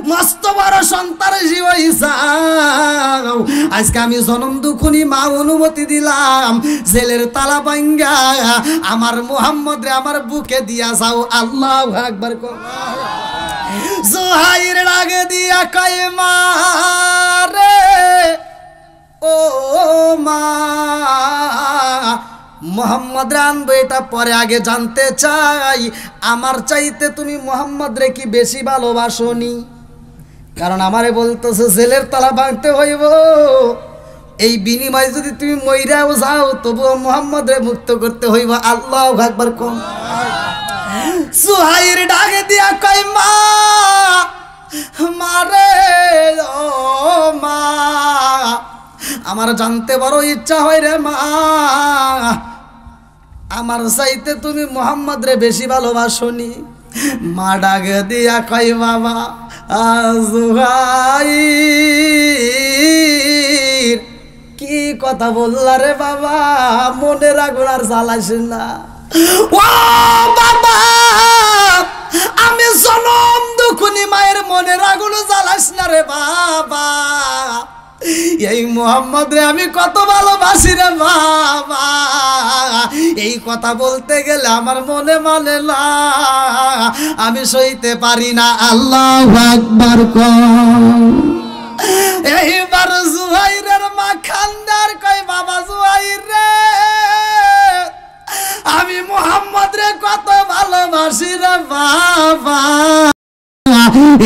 মস্ত বড় সন্ত্রাসী হইছাও, আজকে আমি জনম দুখুনি মা অনুমতি দিলাম, জেলের তালা ভাঙ্গা আমার মুহাম্মদ রে আমার বুকে দিয়া যাও। আল্লাহু আকবার কও। জুহাইর ডাকে দিয়া কয়, মা রে, ও মা, মুহাম্মদ রে আনবো এটা পরে, আগে জানতে চাই আমার চাইতে তুমি মুহাম্মদ রে কি বেশি ভালোবাসনি? কারণ আমারে বলতেছে জেলের তালা ভাঙতে হইব, এই বিনিময়ে যদি তুমি মইরাও যাও তবুও মুহাম্মদ রে মুক্ত করতে হইব। আল্লাহু আকবার কোন। জুহাইর ডাকে দিয়া কয়, মা মারে, ও মা, আমার জানতে বড় ইচ্ছা হয় রে মা, আমার চাইতে তুমি মুহাম্মদ রে বেশি ভালোবাসনি? মা ডাকে দিয়া কয়, বাবা জুহাইর, কি কথা বললা রে বাবা, মনের আগুন আর জ্বালাইস না। ও বাবা, আমি জনম দুখুনি মায়ের মনের আগুন জ্বালাইস না রে বাবা, এই মুহাম্মদ রে আমি কত ভালোবাসি রে বাবা, এই কথা বলতে গেলে আমার মনে মানে না, আমি সইতে পারি না। আল্লাহু আকবার কও। এইবার জুহাইরের মা খান্দার কয় বাবা জুহাইর রে, আমি মুহাম্মদ রে কত ভালোবাসি রে বাবা,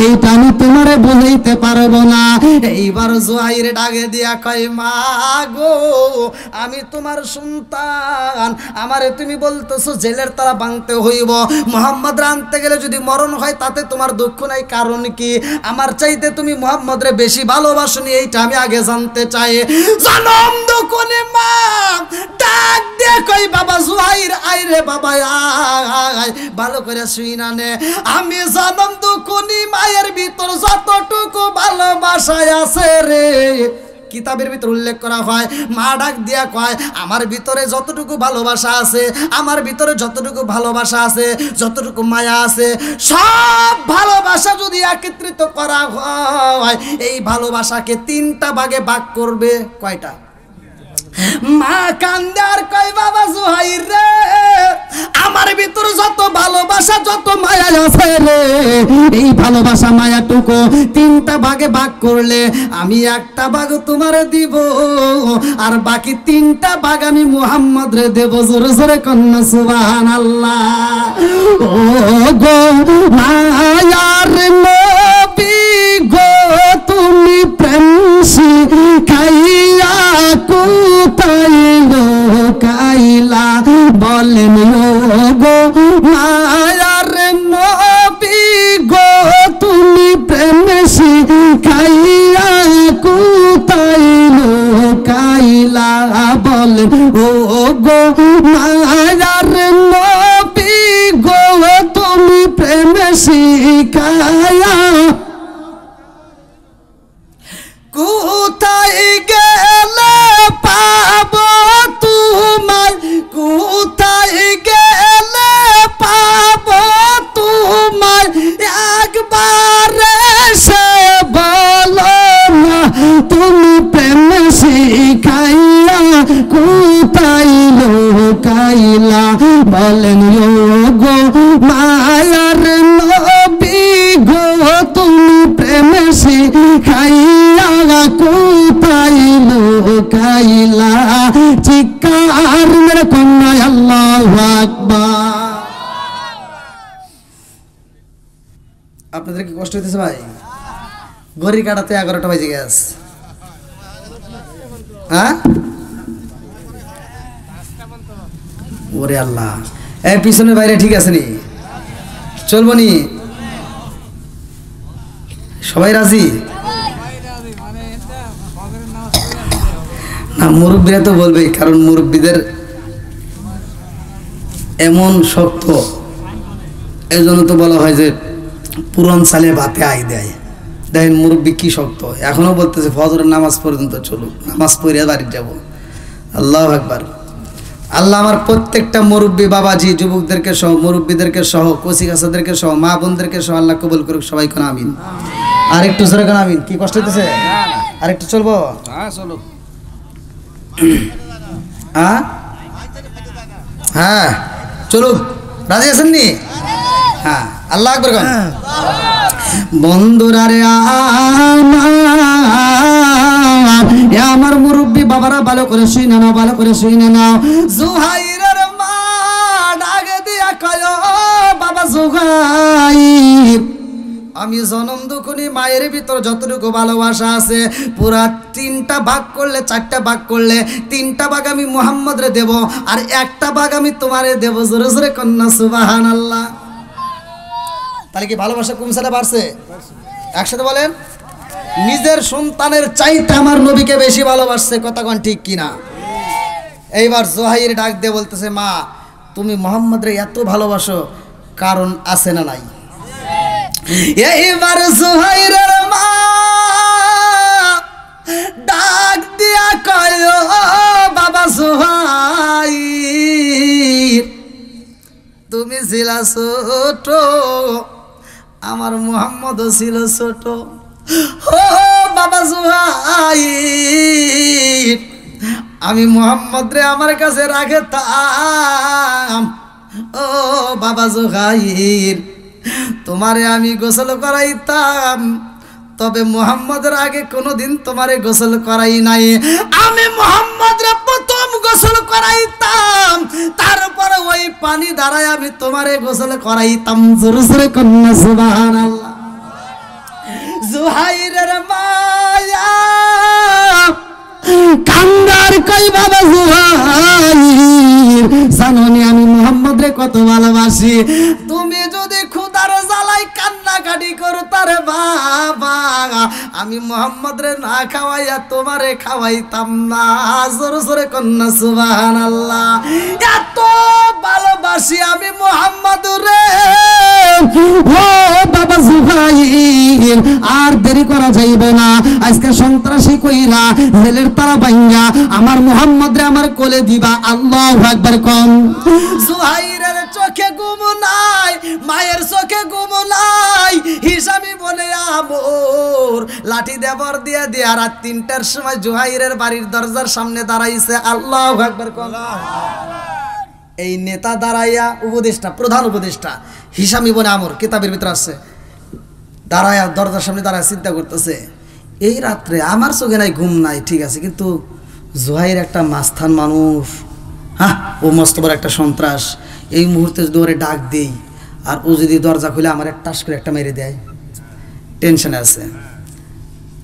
এইটা আমি তোমারে বলতে পারবো না। এইবার জুহাইর ডাকে দিয়া কয় মা গো, আমি তোমার সন্তান, আমারে তুমি বলতেছো জেলের তালা ভাঙতে হইব, মুহাম্মদ রে আনতে গেলে যদি মরণ হয় তাতে তোমার দুঃখ নাই, কারণ কি? আমার চাইতে তুমি মুহাম্মদ রে বেশি ভালোবাসনি, এইটা আমি আগে জানতে চাই। জনম দুঃখনে মা ডাক দিয়ে কই বাবা জুহাইর আই রে বাবা আয়, ভালো করে শুই না নে, আমি জনম দুঃখনি মায়ের ভিতর যতটুকু ভালোবাসা আছে রে, কিতাবের ভিতর উল্লেখ করা হয়, মা ডাক দিয়া কয় আমার ভিতরে যতটুকু ভালোবাসা আছে, আমার ভিতরে যতটুকু ভালোবাসা আছে, যতটুকু মায়া আছে, সব ভালোবাসা যদি একত্রিত করা হয়, এই ভালোবাসাকে 3টা ভাগে ভাগ করবে। কয়টা? মা কান্দার কয় বাবা জুহাইর রে, আমার ভিতরে যত ভালোবাসা যত মায়া আছে রে, এই ভালোবাসা মায়াটুকু 3টা ভাগে ভাগ করলে আমি 1টা ভাগ তোমারে দিব, আর বাকি 3টা ভাগ আমি মুহাম্মদ রে দেব। জোরে জোরে কন্যা সুবহানাল্লাহ। ও গো মায়ার নবী গো, তুমি প্রেম শিখাইয়া কোথায় লোকাইলা, বলেন ও গো মায়ার নবী গো, তুমি প্রেম শিখাইয়া কোথায় লোকাইলা, বলেন ও গো মায়ার নবী গো, তুমি প্রেম শিখাইয়া কোথায় গেলে পাবো তোমায়, কোথায় গেলে পাবো তোমায়, একবার সে বলো না, তুমি প্রেম শিখাইয়া কোথায় লোকাইলা, বলেন ও গো মায়ার নবী গো, তুমি প্রেম শিখাইয়া কোথায় লোকাইলা, চিৎকার মেরে কন্যা আল্লাহু আকবার। আপনাদের কি কষ্ট হইতেছে ভাই? ঘড়ি কাটাতে 11টা বাজে গেছে। হ্যাঁ ওরে আল্লাহ, এই পিছনের বাইরে ঠিক আছে নি? চলবো নি? সবাই রাজি না? মুরব্বীরা তো বলবেই, কারণ মুরব্বীদের এমন শক্ত, এই জন্য তো বলা হয় যে পুরান সালে ভাতে আই দেয়। দেখেন মুরব্বী কি শক্ত, এখনো বলতেছে ফজরের নামাজ পর্যন্ত চলুক, নামাজ পড়ে বাড়ি যাব। আল্লাহু আকবার। আল্লাহ আমার প্রত্যেকটা মুরব্বী বাবাজি, যুবকদেরকে সহ, মুরব্বীদেরকে সহ, কচিকাচাদেরকে সহ, মা বোনদেরকে সহ আল্লাহ কবুল করুক। সবাই কোন আমিন। আর একটু জোরে কোন আমিন। কি কষ্ট হইতেছে? আর একটু চলবো? হ্যাঁ চলো। হ্যাঁ চলুক। রাজি আছেন নি? হ্যাঁ আল্লাহ আকবার কোন। বন্ধুরা রে আমার মুরব্বী বাবারা ভালো করে শুনে নাও, ভালো করে শুনে নাও। জুহাইরের মা ডাকে দিয়া কয় বাবা জুহাইর, আমি জনম দুঃখনি মায়ের ভিতর যতটুকু ভালোবাসা আছে, পুরা 3টা ভাগ করলে, 4টা ভাগ করলে 3টা ভাগ আমি মুহাম্মদ রে দেব, আর 1টা ভাগ আমি তোমারে দেব। জোরে জোরে কন্যা সুবহানাল্লাহ। তাহলে কি ভালোবাসা কমছে বাড়ছে? একসাথে বলেন। নিজের সন্তানের চাইতে আমার নবীকে বেশি ভালোবাসছে। কথা কোন ঠিক কিনা? এইবার জুহাইর ডাক দিয়ে বলতেছে মা, তুমি মুহাম্মদ রে এত ভালোবাসো, কারণ আছে না নাই? এইবার জুহাইরের মা ডাক দিয়া কয় বাবা জুহাইর, তুমি ছিলা ছোট, আমার মুহাম্মদও ছিল ছোট। ও বাবা জুহাইর, আমি মুহাম্মদ রে আমার কাছে রাখতাম। ও বাবা জুহাইর, তোমারে আমি গোসল করাইতাম, তবে মুহাম্মদের আগে কোনোদিন তোমারে গোসল করাই নাই। আমি মুহাম্মদরে প্রথম গোসল করাইতাম, তারপরে ওই পানি দ্বারাই আমি তোমারে গোসল করাইতাম। জোরে জোরে কন্যা সুবহানাল্লাহ। জুহাইরের মায়া কান্দার কই বাবা জুহাইর, জানোনি আমি মুহাম্মদরে কত ভালোবাসি। তুমি যদি ক্ষুধার জ্বালাই কান্নাকাটি করতারে বাবা, আমি মুহাম্মদরে না খাওয়াইয়া তোমারে খাওয়াইতাম না। জোরে জোরে কন্যা সুবহানাল্লাহ। এত ভালোবাসি আমি মুহাম্মদরে। ও বাবা জুহাইর, আর দেরি করা যাইবে না। আজকে সন্ত্রাসী কইরা জেলের তারা ভাঙ্গা আমার মুহাম্মদরে আমার কোলে দিবা। আল্লাহু আকবার কোন। জুহাইরের চোখে ঘুম নাই, মায়ের চোখে ঘুম নাই। হিসামি বলে আমর লাঠি দেবর দিয়ে দিয়া রাত ৩টার সময় জুহাইরের বাড়ির দরজার সামনে দাঁড়াইছে। আল্লাহু আকবার কোন। এই নেতা দাঁড়াইয়া উপদেষ্টা, প্রধান উপদেষ্টা হিসামি বনে আমর, কিতাবের ভিতরে আছে, দাঁড়াইয়া দরজার সামনে দাঁড়ায় চিন্তা করতেছে, এই রাত্রে আমার চোখে নাই ঘুম নাই, ঠিক আছে, কিন্তু জুহাইর একটা মাস্তান মানুষ, হ্যাঁ ও মস্ত বড় একটা সন্ত্রাস। এই মুহূর্তে যদি ওরে ডাক দেই আর ও যদি দরজা খুলে আমার এক টাস করে একটা মেরে দেয়, টেনশনে আছে,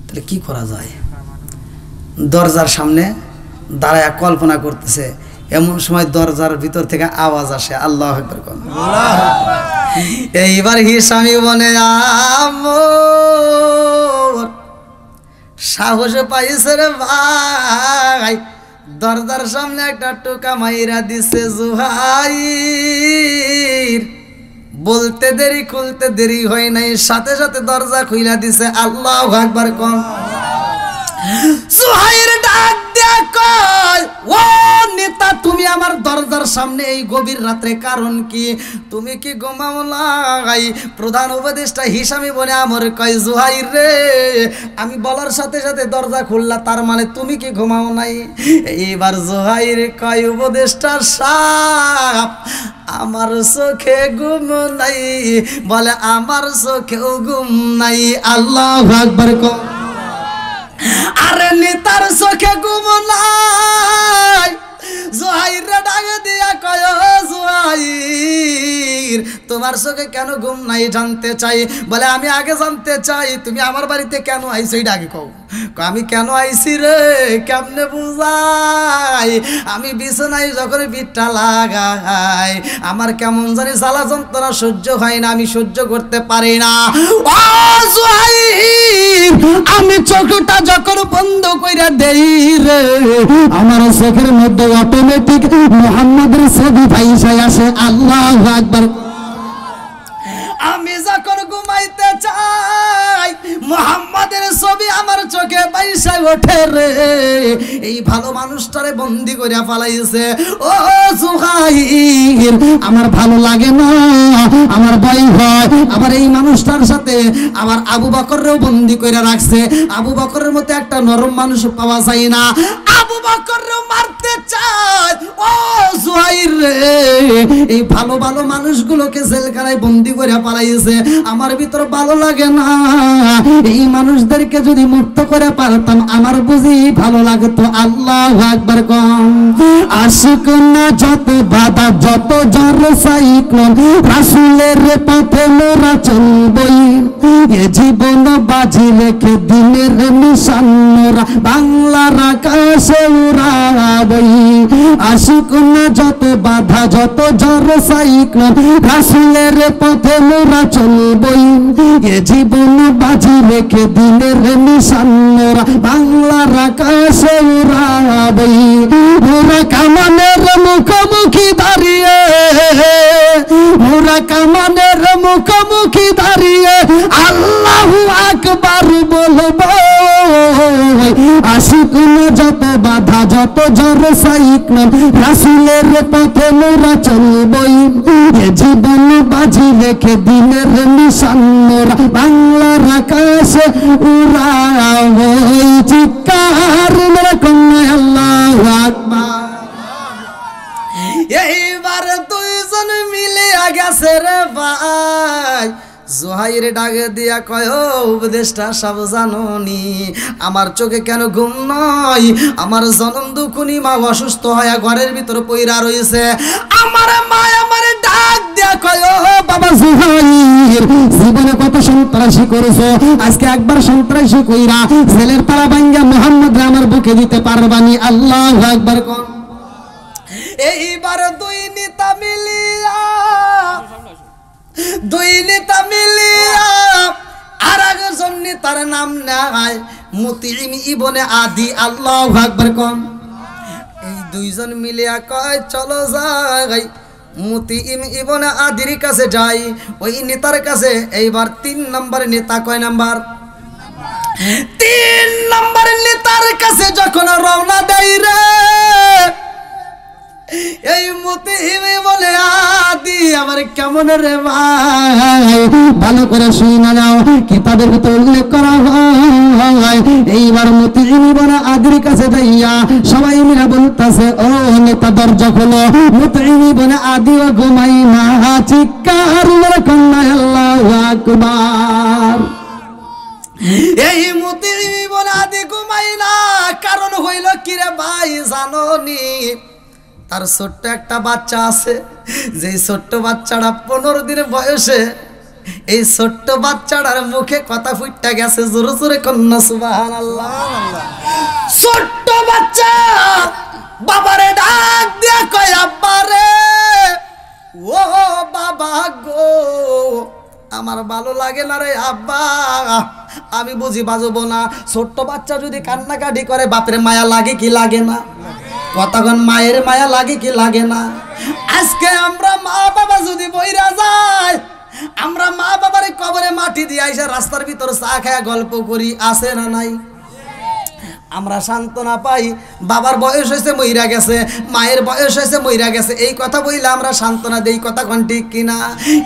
তাহলে কি করা যায়? দরজার সামনে দাঁড়ায় কল্পনা করতেছে। এমন সময় দরজার ভিতর থেকে আওয়াজ আসে। আল্লাহু আকবার। এইবার হিসামি বনে আমর সাহস পাইছে রে ভাই, দরজার সামনে একটা টোকা মাইরা দিছে জুহাইর। বলতে দেরি খুলতে দেরি হয় নাই, সাথে সাথে দরজা খুইলা দিছে। আল্লাহু আকবার কোন। জুহাইর ডাক দিয়া কয়, ও নেতা, তুমি আমার দরজার সামনে এই গভীর রাত্রে কারণ কি? তুমি কি ঘুমাও নাই? প্রধান উপদেষ্টা হিসামি বলে আমার কয়, জুহাইর রে, আমি বলার সাথে সাথে দরজা খুললা, তার মানে তুমি কি ঘুমাও নাই? এইবার জুহাইর কয়, উপদেষ্টা সাহেব, আমার চোখে ঘুম নাই। বলে আমার চোখেও ঘুম নাই। আল্লাহু আকবার কোন। আরে নেতার চোখে ঘুম নাই। জুহাইর ডাকে দিয়া কয়, জুহাইর, তোমার চোখে কেন ঘুম নাই জানতে চাই। বলে আমি আগে জানতে চাই তুমি আমার বাড়িতে কেন আইছো, এই ডাকে কও। আমি কেন আইছি রে, কেমনে বুঝাই? আমি বিছানায় যখন পিঠটা লাগাই আমার কেমন জানি জ্বালা যন্ত্রণা সহ্য হয় না, আমি সহ্য করতে পারি না। ও জুহাইর, আমি চোখটা যখন বন্ধ কইরা দেই রে, আমার চোখের মধ্যে অটোমেটিক মুহাম্মদের ছবি ভাইসাই আসে। আল্লাহু আকবার। আমি যখন ঘুমাইতে চাই মুহাম্মাদের ছবি আমার চোখে বাইসাই ওঠে রে। এই ভালো মানুষটারে বন্দি করে ফেলাইছে। ও জুহাইর, আমার ভালো লাগে না, আমার ভয় হয়। আবার এই মানুষটার সাথে আবার আবু বকররেও বন্দি করে রাখছে। আবু বকরের মতো একটা নরম মানুষ পাওয়া যায় না, আবু বকররেও মারতে চায়। ও জুহাইর রে, এই ভালো ভালো মানুষগুলোকে জেলখানায় বন্দি করে পালাইছে। আমার ভিতর ভালো লাগে না। এই মানুষদেরকে যদি মুক্ত করে পারতাম আমার বুঝি ভালো লাগতো। আল্লাহু আকবার কোন। আশিক না যত বাধা, যত ঝড় সাইক্লোন, রাসূলের পথে মোরা চলবই। এ জীবন বাজি রেখে দিনের নিশান মোরা বাংলার আকাশে উড়াবই। আশিক না যত বাধা, যত ঝড় সাইক্লোন, রাসূলের পথে মোরা চলবই। এ জীবন বাজি রেখে দিনের নিশান মোরা বাংলার আকাশে উড়াবই। মোরা কামানের মুখোমুখি দাঁড়িয়ে, মোরা কামানের মুখোমুখি দাঁড়িয়ে আল্লাহু আকবার বলবো। আশিক যত বাধা যত ঝড় সাইক্লোন রাসূলের পথে মোরা চলবই এ জীবন বাজি রেখে দিনের নিশান মোরা বাংলার আকাশে উড়াবই চিৎকার মেরে কন্যা আল্লাহু আকবার। এইবার দুইজন মিলে গেছে রে ভাই জোহাইরে ডাকে দিয়া কয় ও উপদেশটা সব জানোনি আমার চোখে কেন ঘুম নয় আমার জনম দুখুনি মা অসুস্থ হয়ে ঘরের ভিতর পইরা রইছে আমার মা আমারে ডাক দিয়া কয় ও বাবা জোহাইর জীবনে কত সন্ত্রাসী করেছো আজকে একবার সন্ত্রাসী কইরা ছেলের তারা ভাঙ্গা মুহাম্মদ আমার বুকে দিতে পারবানি আল্লাহু আকবার কোন। এইবার দুই নেতা মিলিয়া আর একজন নেতার নাম নেয় মুতিইম ইবনে আদি আল্লাহু আকবার কোন। এই দুইজন মিলিয়া কয় চলো যাই মুতিইম ইবনে আদির কাছে যাই ওই নেতার কাছে। এইবার 3 নম্বর নেতা কয় নাম্বার 3 নম্বর নেতার কাছে যখন রওনা দেয় রে এই মুতিইম বলে আদি আমার কেমন রে ভাই ভালো করে শুনে নাও কিতাবের ভিতর উল্লেখ করা হয় এইবার মুতিইম বলে আদির কাছে যাইয়া সবাই মিলে বলতাছে ও নেতা দরজা খোলো মুতিইম বলে আদিও ঘুমাই না চিৎকার মেরে কন্যা আল্লাহু আকবার। এই মুতিইম বলে আদি ঘুমাই না কারণ হইল কি রে ভাই জানোনি তার ছোট্ট একটা বাচ্চা আছে যে ছোট্ট বাচ্চাটা 15 দিনের বয়সে এই ছোট্ট বাচ্চাটার মুখে কথা ফুটটা গেছে জোরে জোরে কন্যা সুবহানাল্লাহ। ছোট্ট বাচ্চা বাবারে ডাক দিয়া কয় আব্বা রে ও বাবা গো আমার ভালো লাগে না রে আব্বা আমি বুঝি বাজবো না। ছোট্ট বাচ্চা যদি কান্নাকাটি করে বাপরে মায়া লাগে কি লাগে না কতক্ষণ মায়ের মায়া লাগে কি লাগে না। আজকে আমরা মা বাবা যদি বইরা যায় আমরা মা বাবার কবরে মাটি দিয়ে আইসা রাস্তার ভিতর চা খায়া গল্প করি আছে না নাই আমরা সান্ত্বনা পাই বাবার বয়স হয়েছে মইরা গেছে মায়ের বয়স হয়েছে মইরা গেছে এই কথা বইলে আমরা সান্ত্বনা দেই কথা কোন ঠিক কিনা।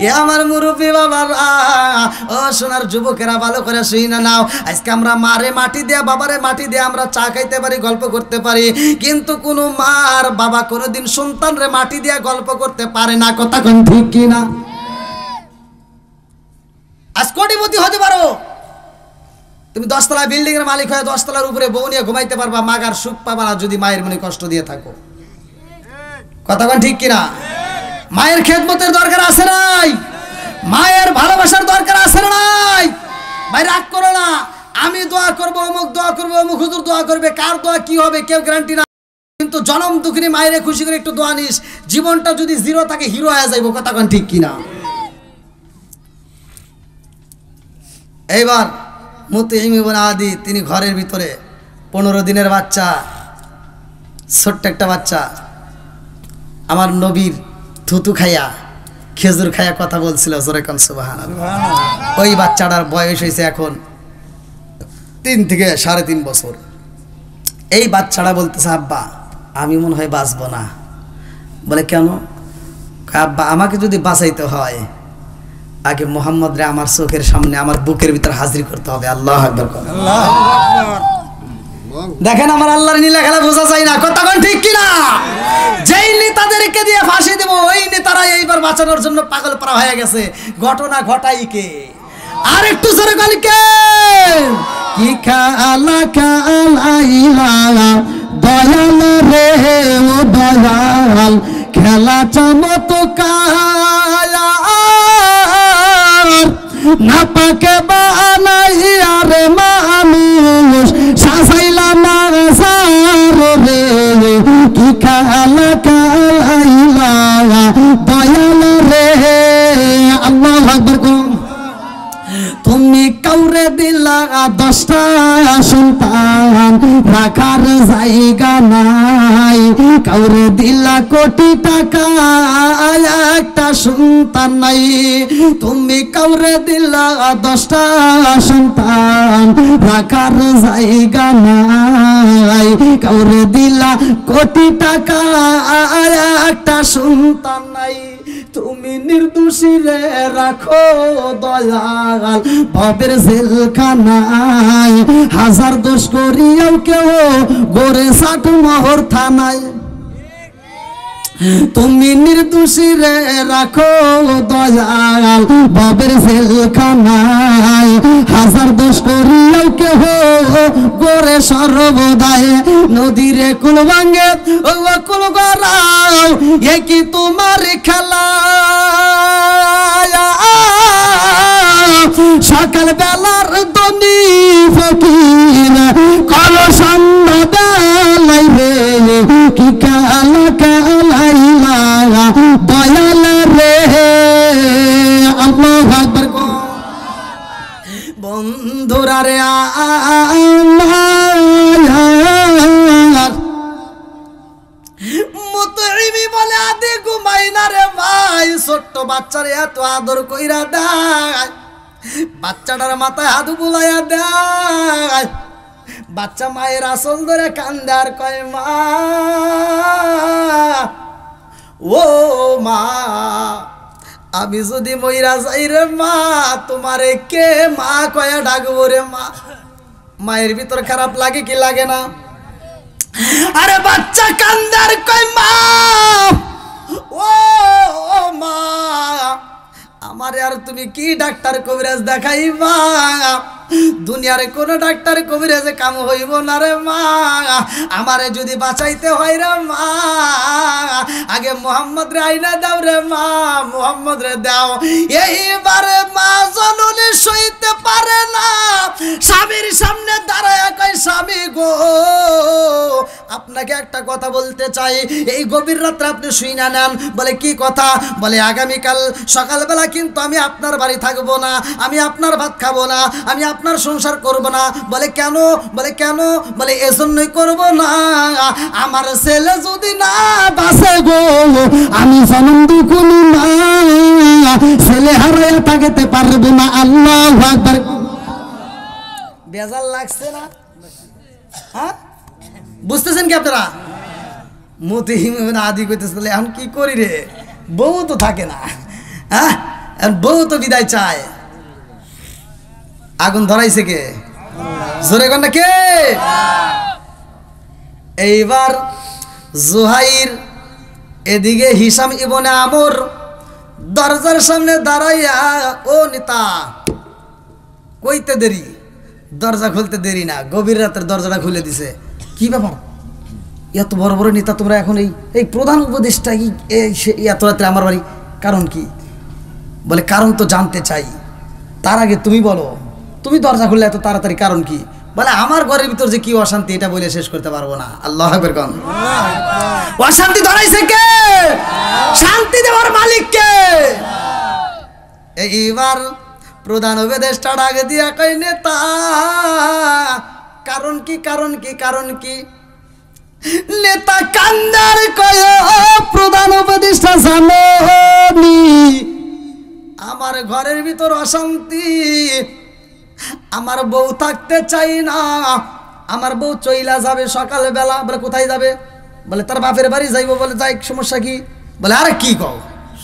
এ আমার মুরব্বী বাবারা ও সোনার যুবকেরা ভালো করে শুইনা নাও আজকে আমরা মারে মাটি দেয়া বাবারে মাটি দেয়া আমরা চা খাইতে পারি গল্প করতে পারি কিন্তু কোনো মার বাবা কোনোদিন সন্তানরে মাটি দেয়া গল্প করতে পারে না কথা কোন ঠিক কিনা। আজ কোটিপতি হতে পারো তুমি 10 তলা বিল্ডিং এর মালিক হয়ে 10 তলার উপরে বউ নিয়ে ঘুমাইতে পারবা মাগার সুখ পাবা না যদি মায়ের মনে কষ্ট দিয়ে থাকো কথা কোন ঠিক কিনা। মায়ের খেদমতের দরকার আছে নাই মায়ের ভালোবাসার দরকার আছে নাই ভাই রাগ করো না আমি দোয়া করব অমুক দোয়া করব অমুক হুজুর দোয়া করবে কার দোয়া কি হবে কেউ গ্যারান্টি না কিন্তু জনম দুঃখিনী মায়ের খুশি করে একটু দোয়া নিস জীবনটা যদি জিরো থাকে হিরো হয়ে যাইবো কথা কোন ঠিক কিনা। এইবার মুতিইম ইবনে আদি তিনি ঘরের ভিতরে 15 দিনের বাচ্চা ছোট্ট একটা বাচ্চা আমার নবীর থুতু খাইয়া খেজুর খাইয়া কথা বলছিল জোরে কোন সুবহানাল্লাহ। ওই বাচ্চাটার বয়স হয়েছে এখন 3 থেকে 3.5 বছর। এই বাচ্চাটা বলতেছে আব্বা আমি মনে হয় বাঁচবো না। বলে কেন? আব্বা আমাকে যদি বাঁচাইতে হয় আগে মোহাম্মদ রে আমার চোখের সামনে আমার বুকের ভিতর হাজির করতে হবে। আল্লাহু আকবার আল্লাহু আকবার। দেখেন আমার আল্লাহর নীলা খেলা বোঝা যায় না কথা কোন ঠিক কিনা। যেই নেতাদেরকে দিয়ে ফাঁসি দেব ওই নেতারা এইবার বাঁচানোর জন্য পাগল পারা হয়ে গেছে। ঘটনা ঘটাই কে আর একটু জোরে বল কে কি খালা খালাইলা দয়াল রে ও দয়াল খেলা চমৎকার না পাকে বানাইয়া রে মানুষ সাজাইলা না রে কি খালা খালাইলা দয়াল রে আল্লাহু আকবার। তুমি কাউরে দিলা 10টা সন্তান রাখার জায়গা নাই কাউরে দিলা কোটি টাকা একটা সন্তান নাই, তুমি কাউরে দিলা 10টা সন্তান রাখার জায়গা নাই, কাউরে দিলা কোটি টাকা একটা সন্তান নাই, তুমি নির্দোষী রে রাখো দয়াল ভবের জেলখানায়, হাজার দোষ করিয়াও কেউ গড়ে ষাট মোহর থানায়, তুমি নির্দোষী রে রাখো দয়াল ভবের জেলখানায়, হাজার দোষ করিয়াও কেহ গড়ে সর্বদায়, নদীরে কুল ভাঙে ও কুল গড়াও এ কি তোমার খেলা, সকাল বেলার দনি ফকির কলসন্ন বেলাই রে কি কালা কালাইলা দয়াল রে, আল্লাহু আকবার। বন্ধুরা রে আমার মুতইমি বলে আদি ঘুমাই না রে ভাই, ছোট্ট বাচ্চারে এত আদর কইরা দেয়, বাচ্চাটার মাথায় হাত বুলাইয়া দেয়, বাচ্চা মায়ের আসল ধরে কান্দে আর কয় মা ও মা, আমি যদি মইরা যাই রে মা তোমারে কে মা কয়া ডাকবো রে মা। মায়ের ভিতর খারাপ লাগে কি লাগে না? আরে বাচ্চা কান্দে আর কয় মা ও মা, আমারে আর তুমি কি ডাক্তার কবিরাজ দেখাইবা, দুনিয়ারে কোন ডাক্তার কবিরাজে কাম হইব না রে মা, আমারে যদি বাঁচাইতে হয় রে মা আগে মোহাম্মদ রে আইনা দাও রে মা, মোহাম্মদ রে দাও। এইবারে মা জননী সইতে পারে না, স্বামীর সামনে দাঁড়ায় কয় স্বামী গো আপনাকে একটা কথা বলতে চাই, এই গভীর রাত্রে আপনি শুইনা নেন। বলে কি কথা? বলে আগামীকাল সকালবেলা কিন্তু আমি আপনার বাড়ি থাকবো না, আমি আপনার ভাত খাবো না, আমি আপনার সংসার করব না। বলে কেন? বলে কেন? বলে এজন্যই করব না, আমার ছেলে যদি না বাঁচে গো আমি জনম দুকুনি না, ছেলে হারাইয়া থাকতে পারবো না। আল্লাহু আকবার। বেজাল লাগছে না? হ্যাঁ বুঝতেছেন কি আপনারা? মতি আদি কইতেছিল এখন কি করি রে, বউ তো থাকে না, হ্যাঁ বউ তো বিদায় চায়। আগুন ধরাইছে কে? জোরে কর না কে? এইবার জুহাইর এদিকে হিসাম ইবনে আমর দরজার সামনে দাঁড়াইয়া ও নেতা কইতে দেরি, দরজা খুলতে দেরি না, গভীর রাতের দরজাটা খুলে দিছে। কি ব্যাপার? এত বড় বড় নেতা তোমরা এখন এই প্রধান উপদেষ্টা এত রাত্রে আমার বাড়ি, কারণ কি? বলে কারণ তো জানতে চাই, তার আগে তুমি বলো, তুমি দরজা খুললে এত তাড়াতাড়ি কারণ কি? বলে আমার ঘরের ভিতর যে কি অশান্তি এটা বলে শেষ করতে পারবো না। আল্লাহু আকবার কোন? অশান্তি ধরাইছে কে? শান্তি দেওয়ার মালিক কে? এইবার প্রধান উপদেষ্টা ডাক দিয়া কই নেতা কারণ কি? কারণ কি? কারণ কি? নেতা কান্দার কয় প্রধান উপদেষ্টা জানি আমার ঘরের ভিতর অশান্তি, আমার বউ থাকতে চাই না, আমার বউ চইলা যাবে সকালবেলা। বলে কোথায় যাবে? বলে তার বাপের বাড়ি যাইব। বলে যাই, সমস্যা কি? বলে আরে কি কও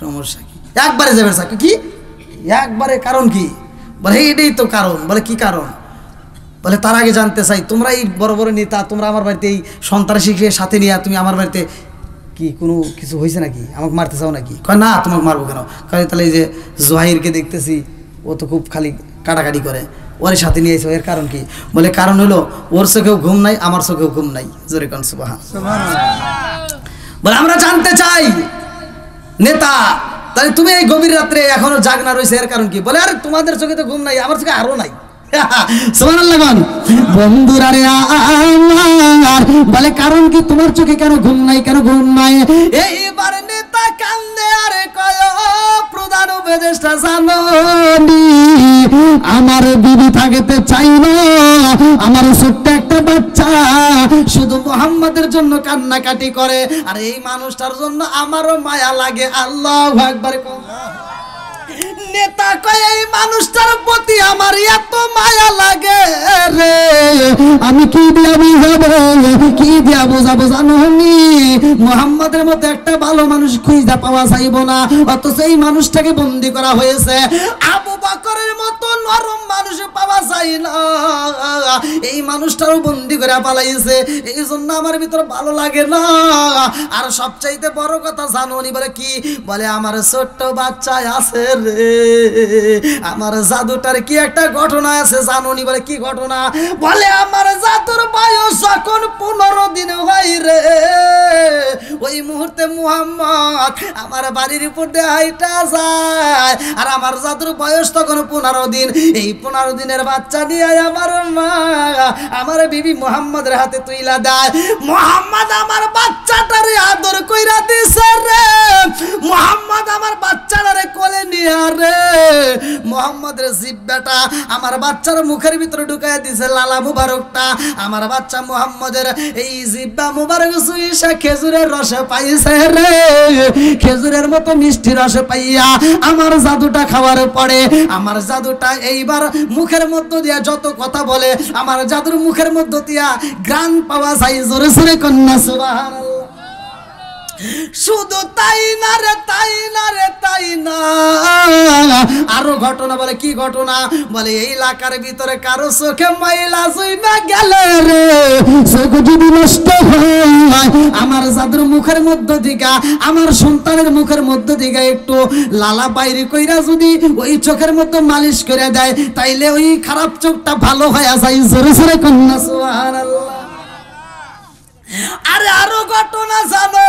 সমস্যা কি, একবারে যাবে সাকি কি একবারে, কারণ কি? বলে এইটাই তো কারণ। বলে কি কারণ? বলে তার আগে জানতে চাই তোমরা এই বড় বড় নেতা, তোমরা আমার বাড়িতে এই সন্ত্রাসীকে সাথে নিয়ে তুমি আমার বাড়িতে কি কোনো কিছু হয়েছে নাকি? আমাকে মারতে চাও নাকি? কয় না তোমাকে মারবো কেন? কয় তাহলে এই যে জহিরকে দেখতেছি ও তো খুব খালি কাটাকাটি করে, ওর সাথে নিয়ে এসো, এর কারণ কি? বলে কারণ হলো ওর চোখেও ঘুম নাই, আমার চোখেও ঘুম নাই। জোরে কোন সুবহানাল্লাহ। বলে আমরা জানতে চাই নেতা তাহলে তুমি এই গভীর রাত্রে এখনো জাগনা রয়েছে, এর কারণ কি? বলে আরে তোমাদের চোখে তো ঘুম নাই, আমার চোখে আরো নাই। সুবহানাল্লাহ গান। বন্ধুরা রে আমার বলে কারণ কি? তোমার চোখে কেন ঘুম নাই? কেন ঘুম নাই? এইবার নেতা কান্দে আরে কয় প্রধান উপদেষ্টা জানি আমার বিবি থাকতে চাই না, আমার ছোট্ট একটা বাচ্চা শুধু মুহাম্মাদের জন্য কান্নাকাটি করে। আর এই মানুষটার জন্য আমারও মায়া লাগে। আল্লাহু আকবার। নেতা কয় এই মানুষটার প্রতি আমার এত মায়া লাগে রে, আমি কি দিয়া বুঝাবো, কি দিয়া বুঝাবো জানো নি? মুহাম্মাদের মতো একটা ভালো মানুষ খুঁজে পাওয়া যাইব না, অথচ এই মানুষটাকে বন্দী করা হয়েছে। আবু বকরের মতো নরম মানুষ পাওয়া যায় না, এই মানুষটারও বন্দী করে পালাইছে। এই জন্য আমার ভিতর ভালো লাগে না। আর সবচাইতে বড় কথা জানো নি? বলে কি? বলে আমার ছোট্ট বাচ্চা আছে রে, আমার জাদুটার কি একটা ঘটনা আছে জানো নি? বলে কি ঘটনা? বলে আমার জাদুর বয়স যখন 15 দিন হয় রে, ওই মুহূর্তে মুহাম্মদ আমার বাড়ির উপর দিয়ে হাইটা যায়। আর আমার জাদুর বয়স তখন 15 দিন। এই 15 দিনের বাচ্চা নিয়ে আমার মা আমার বিবি মুহাম্মদের হাতে তুইলা দেয়। মুহাম্মদ আমার বাচ্চাটারে আদর কইরা দিছে রে, মুহাম্মদ আমার বাচ্চাটারে কোলে নিয়ে রে মুহাম্মদের জিহ্বাটা আমার বাচ্চার মুখের ভিতরে ঢুকাইয়া দিছে লালা মুবারকটা। আমার বাচ্চা মুহাম্মদের এই জিহ্বা মুবারক সুইসা খেজুরের রস পাইছে রে, খেজুরের মতো মিষ্টি রস পাইয়া আমার জাদুটা খাওয়ার পরে আমার জাদুটা এইবার মুখের মধ্য দিয়া যত কথা বলে আমার জাদুর মুখের মধ্য দিয়া গান পাওয়া যায়। জোরে জোরে কন্যা সুবহানাল্লাহ। শুধু তাই না রে, তাই না রে, তাই না, আরো ঘটনা। বলে কি ঘটনা? বলে এই এলাকার ভিতরে কারো চোখে ময়লা জুইমা গেলে রে, চোখ যদি নষ্ট হয় আমার জাদুর মুখের মধ্য দিকা আমার সন্তানের মুখের মধ্য দিকা একটু লালা বাইরে কইরা যদি ওই চোখের মধ্যে মালিশ করে দেয় তাইলে ওই খারাপ চোখটা ভালো হয়ে যায়। জোরে জোরে কন্যা সুবহানাল্লাহ। আরে আরো ঘটনা জানো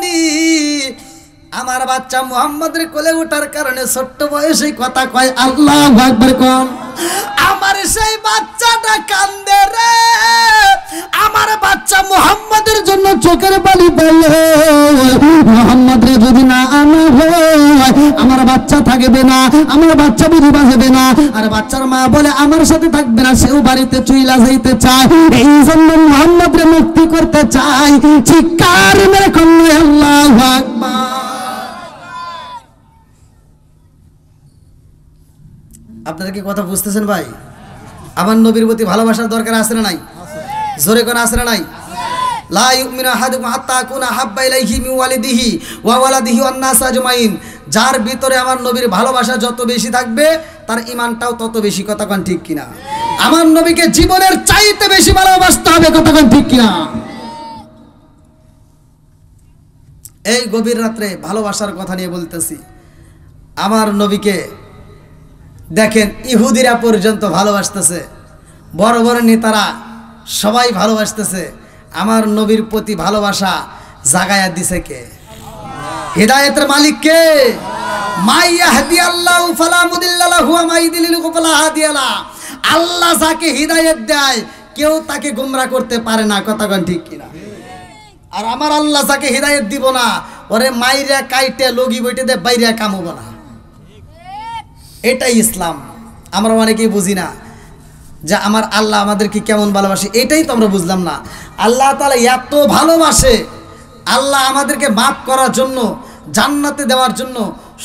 নি? আমার বাচ্চা মুহাম্মদের কোলে ওঠার কারণে ছোট্ট বয়সে কথা কয় আল্লাহু আকবার কোন। আমার সেই বাচ্চাটা কান্দে রে, আমার বাচ্চা মুহাম্মদের জন্য চোখের পানি ফেলে। মুহাম্মদ রে যদি না আনা হয় আমার বাচ্চা থাকবে না, আমার বাচ্চা বুঝি বাঁচবে না। আর বাচ্চার মা বলে আমার সাথে থাকবে না, সেও বাড়িতে চইলা যাইতে চায়। এই জন্য মুহাম্মদ রে মুক্তি করতে চাই। চিৎকার মেরে কন্যা আল্লাহু আকবার। আপনারা কি কথা বুঝতেছেন ভাই? আমার নবীর প্রতি ভালোবাসার দরকার আছে না নাই? জোরে করে আছে না নাই? লা ইউমিনু আহাদুকুম হাত্তা আকুনা হাব্বা ইলাইহি মিন ওয়ালিদিহি ওয়া ওয়ালাদিহি ওয়ান নাস আজমাইন। যার ভিতরে আমার নবীর ভালোবাসা যত বেশি থাকবে তার ঈমানটাও তত বেশি। কথা কোন ঠিক কিনা? আমার নবীকে জীবনের চাইতে বেশি ভালোবাসতে হবে। কথা কোন ঠিক কিনা? এই গভীর রাত্রে ভালোবাসার কথা নিয়ে বলতেছি। আমার নবীকে দেখেন ইহুদিরা পর্যন্ত ভালোবাসতেছে, বড় বড় নেতারা সবাই ভালোবাসতেছে। আমার নবীর প্রতি ভালোবাসা জাগায়া দিছে কে? হিদায়াতের মালিক কে? মাই ইয়াহদিয়াল্লাহু ফালা মুদিল্লা লাহু ওয়া মাই ইউদ্লিলহু ফালা হাদিয়া লাহু। আল্লাহ যাকে হিদায়াত দেয় কেউ তাকে গোমরা করতে পারে না। কথা কোন ঠিক কিনা? আর আমার আল্লাহ যাকে হিদায়াত দিব না ওরে মাইরা কাইটে লগি বইতে দে বাইরে কামব না। এটাই ইসলাম। আমরা অনেকেই বুঝি না যে আমার আল্লাহ আমাদেরকে কেমন ভালোবাসে, এটাই তো আমরা বুঝলাম না। আল্লাহ তাআলা এত ভালোবাসে, আল্লাহ আমাদেরকে মাফ করার জন্য, জান্নাতে দেওয়ার জন্য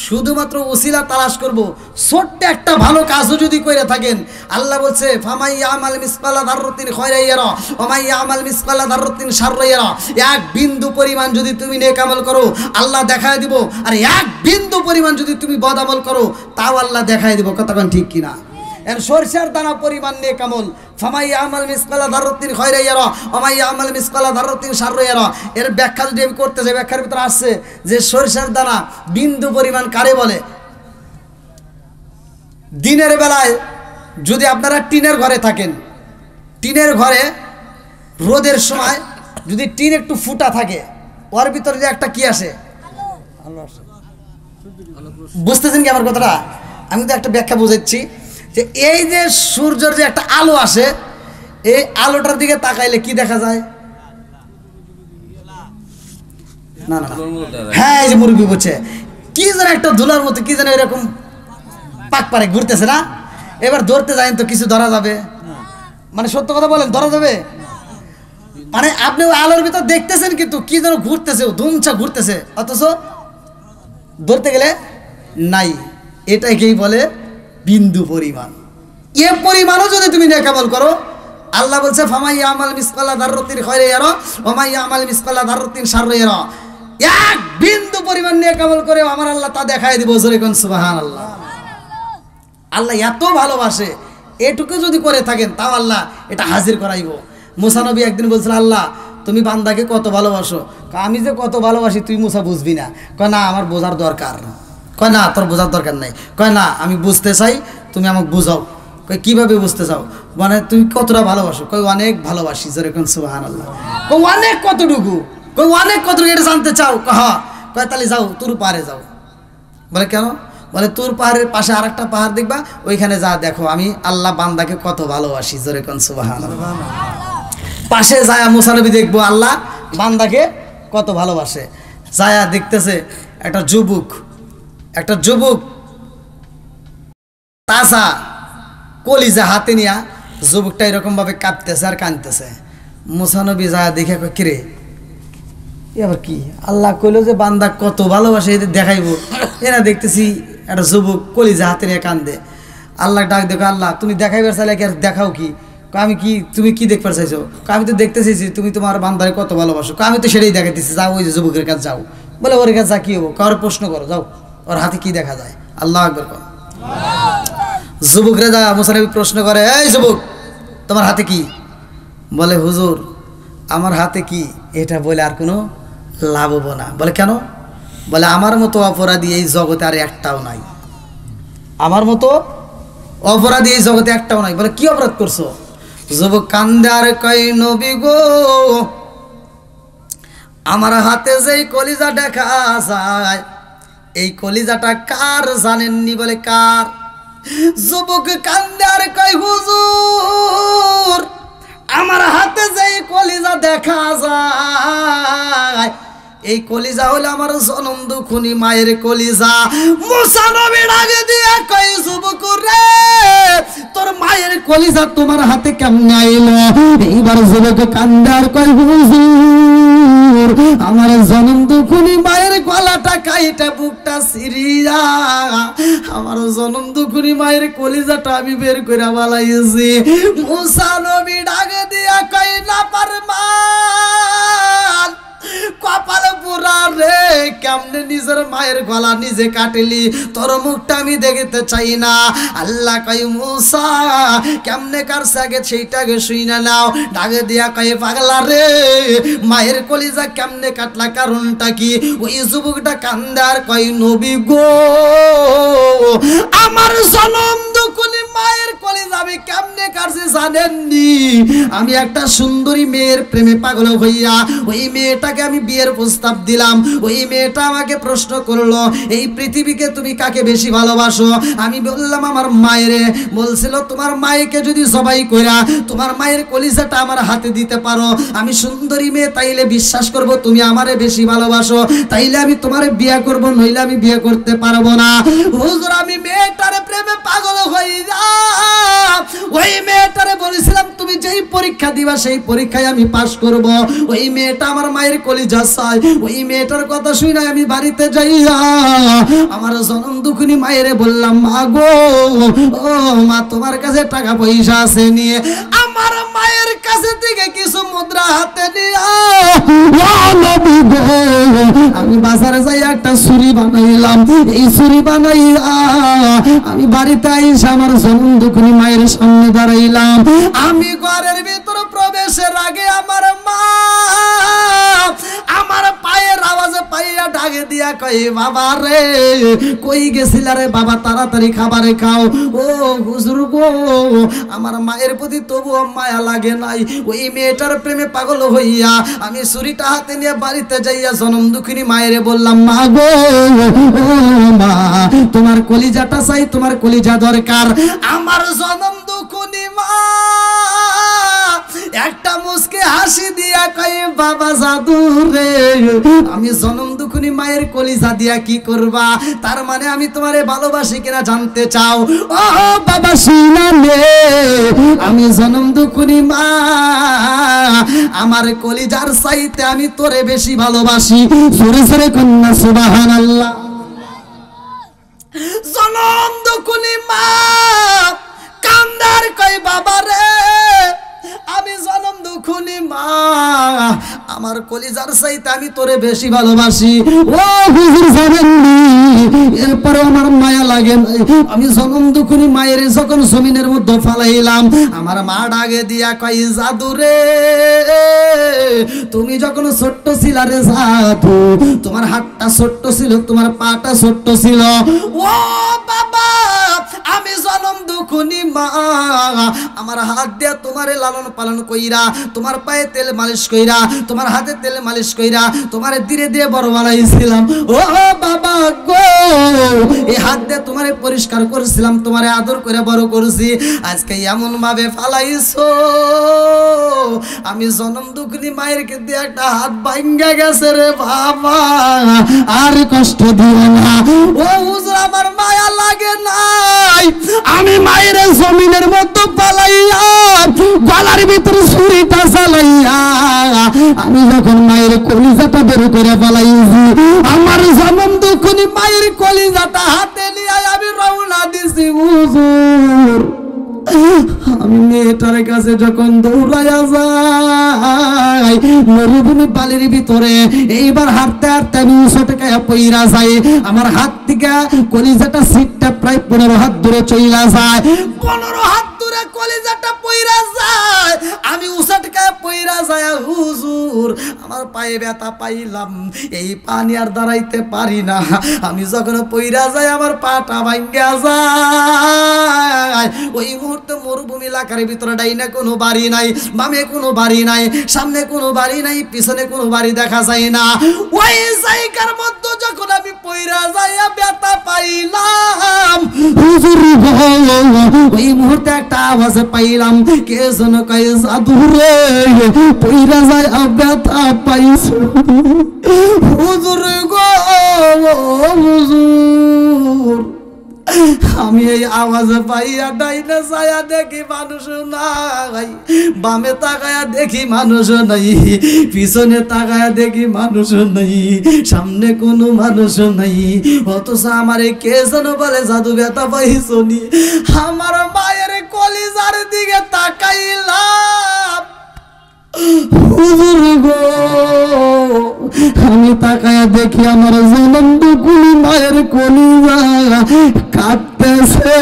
শুধুমাত্র ওসিলা তালাশ করব। ছোট্ট একটা ভালো কাজও যদি করে থাকেন আল্লাহ বলছে ফামাই ইয়ামাল মিসকালা যাররাতিন খায়রান ইয়ারা ওয়া মাই ইয়ামাল মিসকালা যাররাতিন শাররান ইয়ারা। এক বিন্দু পরিমাণ যদি তুমি নেক আমল করো আল্লাহ দেখায় দিব, আর এক বিন্দু পরিমাণ যদি তুমি বদ আমল করো তাও আল্লাহ দেখায় দিব। কথা কোন ঠিক কিনা? এর সরষার দানা পরিমাণ নেক আমল ফামাই ইয়ামাল মিসকালা যাররাতিন খায়রান ইয়ারা ওয়া মাই ইয়ামাল মিসকালা যাররাতিন শাররান ইয়ারা। এর ব্যাখ্যা যদি আমি করতে যাই ব্যাখ্যার ভিতরে আসছে যে সরষার দানা বিন্দু পরিমাণ কারে বলে? দিনের বেলায় যদি আপনারা টিনের ঘরে থাকেন, টিনের ঘরে রোদের সময় যদি টিন একটু ফুটা থাকে ওর ভিতরে যে একটা কি আসে, বুঝতেছেন কি আমার কথাটা? আমি তো একটা ব্যাখ্যা বুঝাচ্ছি যে এই যে সূর্যের যে একটা আলো আসে, এই আলোটার দিকে তাকাইলে কি দেখা যায়? না না, হ্যাঁ এই যে মুরগি বলছে কি যেন একটা ধুলার মতো কি যেন এরকম পাক পারে ঘুরতেছে না? এবার ধরতে যাবেন তো কিছু ধরা যাবে? মানে সত্য কথা বলেন, ধরা যাবে? মানে আপনি ওই আলোর ভিতর দেখতেছেন কিন্তু কি যেন ঘুরতেছে, ধুমছা ঘুরতেছে, অথচ ধরতে গেলে নাই। এটাকেই বলে বিন্দু পরিমাণ। এ পরিমাণও যদি তুমি নেক আমল করো, আল্লাহ বলছে ফামাই আমাল মিসকালা যাররাতিন খায়রান ইয়ারা ওয়া মাই আমাল মিসকালা যাররাতিন শাররান ইয়ারা। এক বিন্দু পরিমাণ নেক আমল করে আমার আল্লাহ তা দেখায় দিব। জোরে কোন সুবহানাল্লাহ। আল্লাহ এত ভালোবাসে, এটুকু যদি করে থাকেন তাও আল্লাহ এটা হাজির করাইব। মুসা নবী একদিন বলছিল, আল্লাহ তুমি বান্দাকে কত ভালোবাসো। আমি যে কত ভালোবাসি তুই মুসা বুঝবি না। কয় না, আমার বোঝার দরকার। কয় না, তোর বোঝার দরকার নাই। কয় না, আমি বুঝতে চাই, তুমি আমাকে বুঝাও। কয় কিভাবে বুঝতে চাও? মানে তুমি কতটা ভালোবাসো? কয় অনেক ভালোবাসি। যেরকম সুবহানাল্লাহ। কয় অনেক কতটুকু? কয় অনেক কতটুকু, এটা জানতে চাও? কয় তাহলে যাও তুর পাহাড়ে যাও। বলে কেন? বলে তুর পাহাড়ের পাশে আরেকটা পাহাড় দেখবা, ওইখানে যা দেখো আমি আল্লাহ বান্দাকে কত ভালোবাসি। যেরকম সুবহানাল্লাহ। পাশে যায় মুসা নবী দেখবো আল্লাহ বান্দাকে কত ভালোবাসে। যায় দেখতেছে একটা যুবক তাজা কলিজা হাতে নিয়া যুবকটা এরকম ভাবে কাঁদতেছে আর কাঁদতেছে। মুসা নবী যায় দেখে কয় কিরে এবার কি? আল্লাহ কইলো যে বান্দা কত ভালোবাসে এদের দেখাইবো, এরা দেখতেছি একটা যুবক কলিজা হাতে নিয়ে কান্দে। আল্লাহ ডাক দেখো, আল্লাহ তুমি দেখাইবার চাইলে কি আর দেখাও কি? আমি কি, তুমি কি দেখবার চাইছো? আমি তো দেখতে চাইছি তুমি তোমার বান্দারে কত ভালোবাসো। আমি তো সেটাই দেখাইতেছি, যাও ওই যে যুবকের কাছে যাও। বলে ওর কাছে যা কি হবো? কারো প্রশ্ন করো, যাও ওর হাতে কি দেখা যায়। আল্লাহ আকবার কর। যুবকরে যা মুসা নবী প্রশ্ন করে, এই যুবক তোমার হাতে কি? বলে হুজুর আমার হাতে কি এটা বলে আর কোনো লাভ হবো না। বলে কেন? বলে আমার মতো অপরাধী এই জগতে আর একটাও নাই। আমার মতো অপরাধী এই জগতে একটাও নাই। বলে কি অপরাধ করছো? যুবক কান্দে আর কয় নবী গো, আমার হাতে যেই কলিজা দেখা যায় এই কলিজাটা কার জানেননি? বলে কার? যুবক কান্দে আর কয় হুজুর আমার হাতে যেই কলিজা দেখা যায় এই কলিজা হলো আমার জনম দুখুনি মায়ের কলিজা। মুসা নবী ডাকে দিয়ে কয় যুবক রে তোর মায়ের কলিজা তোমার হাতে কেমনে আইলো? এইবার যুবক কান্দে আর কয় হুজুর আমার জনম দুখুনি মায়ের গলাটা কাইটা বুকটা সিরিয়া আমার জনম দুখুনি মায়ের কলিজাটা আমি বের করে বালাইছি। মুসা নবী ডাকে দিয়া কয় না পারমান কপাল পুরা রে, কেমনে নিজের মায়ের গলা নিজে কাটলি? তোর মুখটা আমি দেখতে চাই না। আল্লাহ কয় মুসা কেমনে কাটছে আগে সেইটাকে শুই না নাও। ডাকে দিয়া কয় পাগলা রে মায়ের কলিজা কেমনে কাটলা, কারণটা কি? ওই যুবকটা কান্দে আর কয় নবী গো আমার জনম দুখুনি মায়ের কলিজা আমি কেমনে কাটছি জানেননি? আমি একটা সুন্দরী মেয়ের প্রেমে পাগল হইয়া ওই মেয়েটাকে আমি বিয়ের প্রস্তাব দিলাম। ওই মেয়েটা আমাকে প্রশ্ন করলো এই পৃথিবীকে তুমি কাকে বেশি ভালোবাসো? আমি বললাম আমার মায়েরে। বলছিল তোমার মায়েকে যদি সবাই কইরা তোমার মায়ের কলিজাটা আমার হাতে দিতে পারো আমি সুন্দরী মেয়ে তাইলে বিশ্বাস করব তুমি আমারে বেশি ভালোবাসো, তাইলে আমি তোমারে বিয়ে করব, নইলে আমি বিয়ে করতে পারবো না। হুজুর আমি মেয়েটার প্রেমে পাগল হইয়া ওই মেয়েটারে বলেছিলাম তুমি যেই পরীক্ষা দিবা সেই পরীক্ষায় আমি পাশ করব। ওই মেয়েটা আমার মায়ের কলিজা চাই। ওই মেয়েটার কথা শুনে আমি বাড়িতে যাইয়া আমার জনম দুখুনি মায়েরে বললাম মা গো ও মা তোমার কাছে টাকা পয়সা আছে নিয়ে আমার মায়ের কাছে থেকে কিছু মুদ্রা হাতে নিয়ে আমি বাজারে যাই একটা ছুরি বানাইলাম। এই ছুরি বানাইয়া আমি বাড়িতে আইসা আমার জনম দুখুনি মায়ের সামনে দাঁড়াইলাম। আমি ঘরের ভিতর প্রবেশের আগে আমার মা আমার পায়ের আওয়াজে পাইয়া ডাকে দিয়া কই বাবা রে কই গেছিলা রে বাবা তাড়াতাড়ি খাবারে খাও। ও হুজুর গো আমার মায়ের প্রতি তবুও মায়া লাগে নাই। ওই মেয়েটার প্রেমে পাগল হইয়া আমি ছুরিটা হাতে নিয়ে বাড়িতে যাইয়া জনম দুঃখিনী মায়েরে বললাম মা গো ও মা তোমার কলিজাটা চাই, তোমার কলিজা দরকার। আমার জনম দুঃখিনী মা একটা মুস্কি হাসি দিয়া কয় বাবা জাদু রে আমি জনম দুখুনি মায়ের কলিজা দিয়া কি করবা? তার মানে আমি তোমারে ভালোবাসি কিনা জানতে চাও? ও বাবা শুনালে আমি জনম দুখুনি মা আমার কলিজার চাইতে আমি তোরে বেশি ভালোবাসি। জোরে জোরে কন্যা সুবহানাল্লাহ। জনম দুখুনি মা কান্দার কয় বাবা রে আমি জনম দুখুনি মা আমার কলিজার চাইতে আমি তোরে বেশি ভালোবাসি। ও হুজুর জানেননি এরপরে আমার মায়া লাগে নাই। আমি জনম দুখুনি মায়ের যখন জমিনের মধ্যে ফালাইলাম আমার মা ডাকে দিয়া কয় জাদু রে তুমি যখন ছোট্ট ছিলা রে জাদু তোমার হাতটা ছোট্ট ছিল তোমার পাটা ছোট্ট ছিল। ও বাবা আমি জনম দুখুনি মা আমার হাত দিয়া তোমারে লালন পালন কইরা তোমার পায়ে তেল মালিশ কইরা তোমার হাতে তেল মালিশ কইরা তোমারে ধীরে ধীরে বড় বানাইছিলাম। ও বাবা গো এই হাত দিয়ে তোমারে পরিষ্কার করেছিলাম তোমারে আদর করে বড় করেছি আজকে এমন ভাবে ফালাইছো আমি জনম দুখুনি মায়ের কে দিয়ে একটা হাত ভাঙ্গা গেছে রে বাবা আর কষ্ট দিও না। ও হুজুর আমার মায়া লাগে নাই আমি মায়ের জমিনের মধ্যে পালাইয়া গলার ভিতরে ছুরিটা চালাইয়া আমি যখন মায়ের কলিজাটা বের করে পালাইছি আমার জনম দুখুনি মায়ের কলিজাটা হাতে নিয়ে আমি রওনা দিছি। হুজুর আমি মেয়েটার কাছে যখন দৌড়াইয়া যাই মরুভূমি বালির ভিতরে এইবার হাঁটতে হাঁটতে আমি উঁচুটাকে পইরা যাই আমার হাত থেকে কলিজাটা সিটটা প্রায় 15 হাত দূরে চইলা যায় 15 হাত দূরে কলিজাটা পইরা যায় আমি উঁচুটাকে পইরা যায়। হুজুর আমার পায়ে ব্যথা পাইলাম এই পানি আর দাঁড়াইতে পারি না আমি যখন পইরা যাই আমার পাটা ভাঙ্গা যায়। ওই মুহূর্তে মরুভূমি এলাকার ভিতরে ডাইনে কোনো বাড়ি নাই বামে কোনো বাড়ি নাই সামনে কোনো বাড়ি নাই পিছনে কোনো বাড়ি দেখা যায় না। ওই জায়গার মধ্যে যখন আমি পইরা যাইয়া ব্যথা পাইলাম হুজুর ওই মুহূর্তে একটা আওয়াজ পাইলাম কে যেন কয় জাদু রে পইরা যায় ব্যথা পাইছো। হুজুর গো হুজুর আমি এই আওয়াজ পাইয়া ডাইনে যায়া দেখি মানুষ নাই বামে তাকায়া দেখি মানুষ নাই পিছনে তাকায়া দেখি মানুষ নাই সামনে কোনো মানুষ নাই অথচ আমারে কে যেন বলে জাদু ব্যথা পাইছো নি। আমার মায়ের কলিজার দিকে তাকাইলাম হুজুর গো আমি তাকায়া দেখি আমার জনম দুখুনি মায়ের কলিজা কাঁপতেছে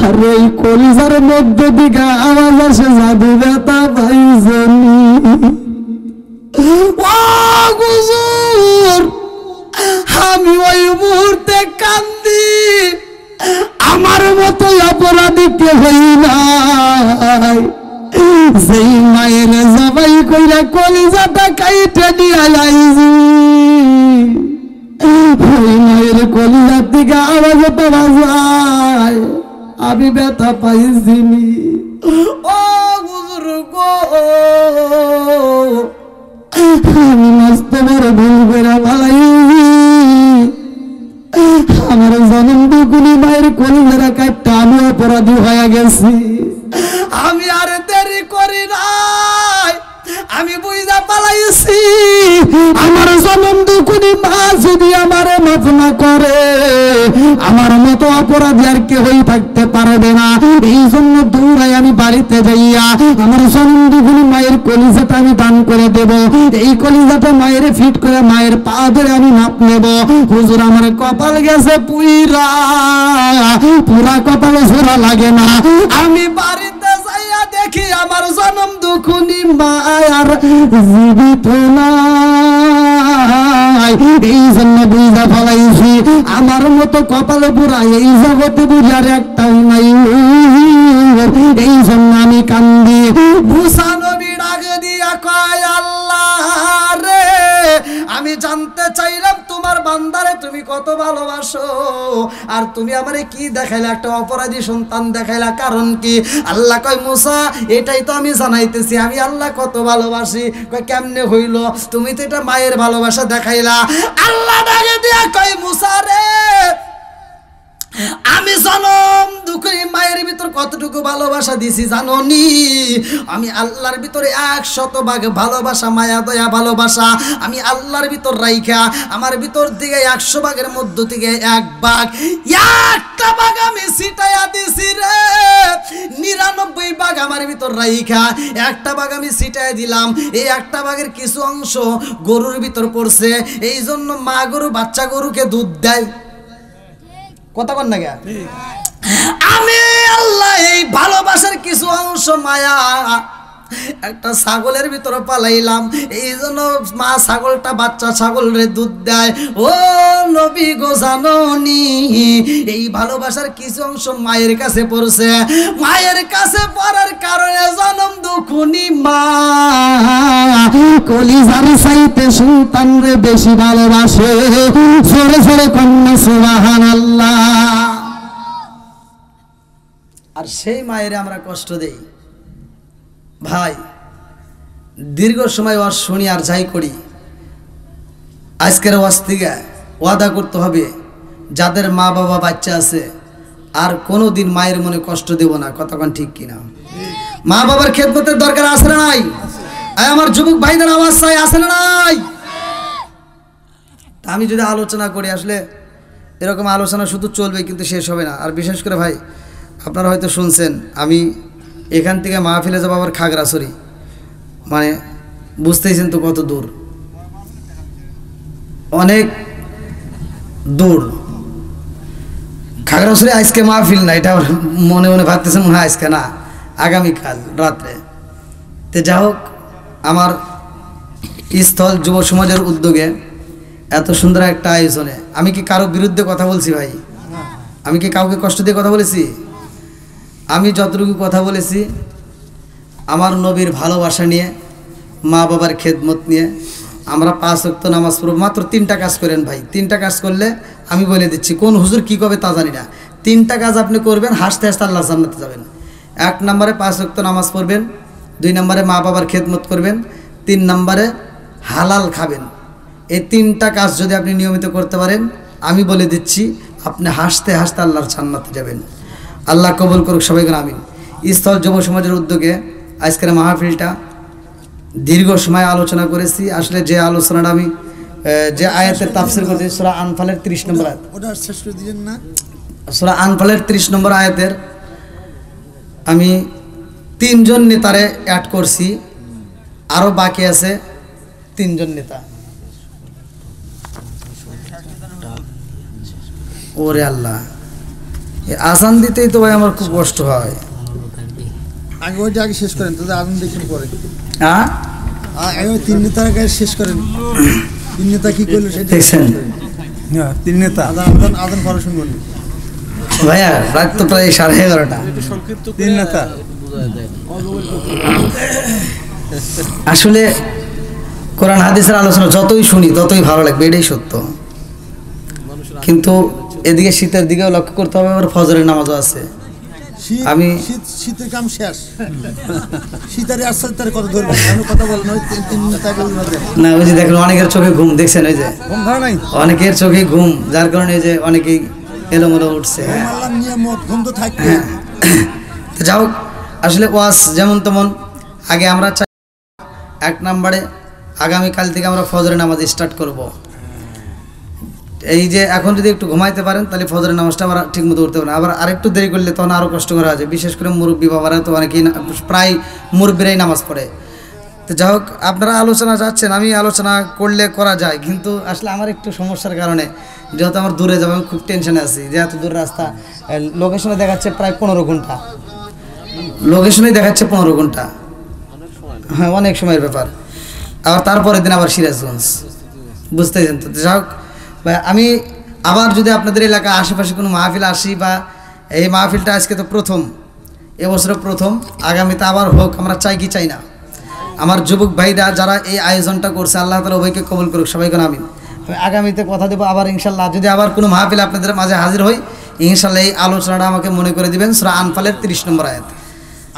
আর ওই কলিজার মধ্য দিকে আওয়াজ আসে জাদু ব্যথা পাইছনি। আমি ওই মুহূর্তে কান্দি আমার মতো অপরাধী কে হই নাই যেই মায়ের জবাই কইরা কলিজাটা কাইটে নিয়ে আইছি ওই মায়ের কলিজার দিকে আওয়াজ পাওয়া যায় আমি ব্যথা পাইছিনি। ও হুজুর গো আমি মস্ত বড় ভুল করে ভালাইছি আমার জনম দুখুনি মায়ের কলিজারা কাটটা আমি অপরাধী হয়ে গেছি। আমি আর দেরি করি নাই আমি বুঝা পালাইছি আমার জনম দুখুনি মা যদি আমারে মাফ না করে আমার মতো অপরাধী আর কেউই থাকতে পারবে না। এই জন্য দৌড়াই আমি বাড়িতে যাইয়া আমার জনম দুখুনি মায়ের কলিজাটা আমি দান করে দেব। এই কলিজাটা মায়ের ফিট করে মায়ের পা ধরে আমি মাপ নেব। হুজুর আমার কপাল গেছে পুরা কপালে জোড়া লাগে না। আমি বাড়িতে যাইয়া দেখি আমার জনম দুখুনি মায়ার জীবিত নাই। এই জন্য বুঝা ফলাইছি আমার মতো কপালে পুরা এই জগতে বুঝার একটাও নাই। এই জন্য আমি কান্দি। মুসা নবী ডাক দিয়া কয় আল্লাহ রে আমি জানতে চাইলাম তোমার বান্দারে তুমি কত ভালোবাসো, আর তুমি আমারে কি দেখাইলা, একটা অপরাধী সন্তান দেখাইলা, কারণ কি? আল্লাহ কয় মুসা এটাই তো আমি জানাইতেছি আমি আল্লাহ কত ভালোবাসি। কয় কেমনে হইল? তুমি তো এটা মায়ের ভালোবাসা দেখাইলা। আল্লাহ ডাকে দিয়া কয় মুসা রে, আমি জনম দুঃখে মায়ের ভিতর কতটুকু ভালোবাসা দিছি জানো নি? আমি আল্লাহর ভিতরে 100% ভালোবাসা, মায়া দয়া ভালোবাসা আমি আল্লাহর ভিতর রাইখা আমার ভিতর থেকে 100 মধ্য থেকে 1 ভাগ, একটা ভাগ আমি ছিটাইয়া দিছি রে। 99 আমার ভিতর রাইখা 1টা ভাগ আমি ছিটাইয়া দিলাম। এই 1টা ভাগের কিছু অংশ গরুর ভিতর পড়ছে, এই জন্য মা গরু বাচ্চা গরুকে দুধ দেয়। কথা কন না কে? আমি আল্লাহ এই ভালোবাসার কিছু অংশ মায়া একটা ছাগলের ভিতরে পালাইলাম, এই জন্য মা ছাগলটা বাচ্চা ছাগলের দুধ দেয়। ও নবী গো জাননি এই ভালোবাসার কিছু অংশ মায়ের কাছে পড়ছে। মায়ের কাছে পড়ার কারণে জনম দুখুনি মা কলিজার চাইতে সন্তান রে বেশি ভালোবাসে। জোরে জোরে কন্যা সুবহানাল্লাহ। আর সেই মায়ের আমরা কষ্ট দেই ভাই। দীর্ঘ সময় ওয়াজ শুনি আর যাই করি, আজকের ওয়াজ থেকে ওয়াদা করতে হবে যাদের মা বাবা বাচ্চা আছে আর কোনো দিন মায়ের মনে কষ্ট দেব না। কতক্ষণ ঠিক কিনা? মা বাবার খেদমতের দরকার আছে না নাই? আমার যুবক ভাইদের আওয়াজ চাই, আছে না নাই? আমি যদি আলোচনা করি, আসলে এরকম আলোচনা শুধু চলবে কিন্তু শেষ হবে না। আর বিশেষ করে ভাই আপনারা হয়তো শুনছেন আমি এখান থেকে মাহফিলে যাবো আবার খাগড়াছড়ি, মানে বুঝতেইছেন তো কত দূর, অনেক দূর। খাগড়াছড়ি আজকে মাহফিল না, এটা মনে মনে ভাবতেছেন মনে হয় আজকে না, আগামীকাল রাত্রে। তো যা হোক, আমার স্থল যুব সমাজের উদ্যোগে এত সুন্দর একটা আয়োজনে আমি কি কারো বিরুদ্ধে কথা বলছি ভাই? আমি কি কাউকে কষ্ট দিয়ে কথা বলেছি? আমি যতটুকু কথা বলেছি আমার নবীর ভালোবাসা নিয়ে, মা বাবার খেদমত নিয়ে। আমরা 5 ওয়াক্ত নামাজ পড়ব, মাত্র 3টা কাজ করেন ভাই। 3টা কাজ করলে আমি বলে দিচ্ছি, কোন হুজুর কী কবে তা জানি না, 3টা কাজ আপনি করবেন, হাসতে হাসতে আল্লাহ জান্নাতে যাবেন। 1 নম্বরে 5 ওয়াক্ত নামাজ পড়বেন, 2 নম্বরে মা বাবার খেদমত করবেন, 3 নম্বরে হালাল খাবেন। এই 3টা কাজ যদি আপনি নিয়মিত করতে পারেন, আমি বলে দিচ্ছি আপনি হাসতে হাসতে আল্লাহর জান্নাতে যাবেন। আল্লাহ কবুল করুক সবাইকে আমিন। স্থল যুব সমাজের উদ্যোগে আজকের মাহফিলটা দীর্ঘ সময় আলোচনা করেছি। আসলে যে আলোচনাটা আমি যে আয়াতের তাফসীর করেছি সূরা আনফালের 30 নম্বর আয়াত, ওটা শেষ করে দিবেন না? সূরা আনফালের 30 নম্বর আয়াতের আমি 3 জন নেতারে অ্যাড করছি, আরও বাকি আছে 3 জন নেতা। ওরে আল্লাহ, আজান দিতেই তো ভাই আমার খুব কষ্ট হয়। আগে ওইটা আগে শেষ করেন, তাদের আজান দেখুন পরে। হ্যাঁ, আগে 3 নেতার আগে শেষ করেন। 3 নেতা কি করলো সেটা দেখছেন? হ্যাঁ, 3 নেতা আজান পরে শুনবেন ভাইয়া। রাত তো প্রায় 11:30। 3 নেতা আসলে কোরআন হাদিসের আলোচনা যতই শুনি ততই ভালো লাগবে, এটাই সত্য। কিন্তু এদিকে শীতের দিকেও লক্ষ্য করতে হবে, আবার ফজরের নামাজও আছে। আমি শীতের কাম শেষ, শীতের আসছে তার কথা ধরবো, আমি কথা বলবো না। ওই যে দেখেন অনেকের চোখে ঘুম, দেখছেন ওই যে ঘুম ধরে নাই, অনেকের চোখে ঘুম, যার কারণে এই যে অনেকেই এলোমেলো উঠছে। ঘুম তো থাকবে। যাও, আসলে ওয়াজ যেমন তেমন আগে আমরা চাই 1 নম্বরে আগামীকাল থেকে আমরা ফজরের নামাজ স্টার্ট করব। এই যে এখন যদি একটু ঘুমাইতে পারেন তাহলে ফজরের নামাজটা আবার ঠিক মতো উঠতে পারেন। আবার আরেকটু দেরি করলে তখন আরও কষ্ট করা আছে, বিশেষ করে মুরব্বী বাবারা তো অনেকেই প্রায় মুরব্বীরাই নামাজ পড়ে। তো যাই হোক, আপনারা আলোচনা যাচ্ছেন, আমি আলোচনা করলে করা যায়, কিন্তু আসলে আমার একটু সমস্যার কারণে যেহেতু আমার দূরে যাবো, আমি খুব টেনশনে আছি। যেহেতু দূর রাস্তা, লোকেশনে দেখাচ্ছে প্রায় 15 ঘন্টা, লোকেশনেই দেখাচ্ছে 15 ঘন্টা। হ্যাঁ, অনেক সময়ের ব্যাপার। আবার তারপরের দিন আবার সিরাজগঞ্জ, বুঝতেছেন তো। যাই হোক, আমি আবার যদি আপনাদের এলাকা আশেপাশে কোনো মাহফিল আসি, বা এই মাহফিলটা আজকে তো প্রথম, এবছরে প্রথম, আগামীতে আবার হোক, আমরা চাই কি চাই না? আমার যুবক ভাইরা যারা এই আয়োজনটা করছে, আল্লাহ তাআলা উভয়কে কবুল করুক, সবাইকে আমিন। আমি আগামীতে কথা দেবো আবার ইনশাল্লাহ, যদি আবার কোনো মাহফিল আপনাদের মাঝে হাজির হই ইনশাল্লাহ এই আলোচনাটা আমাকে মনে করে দিবেন। সূরা আনফালের 30 নম্বর আয়াত।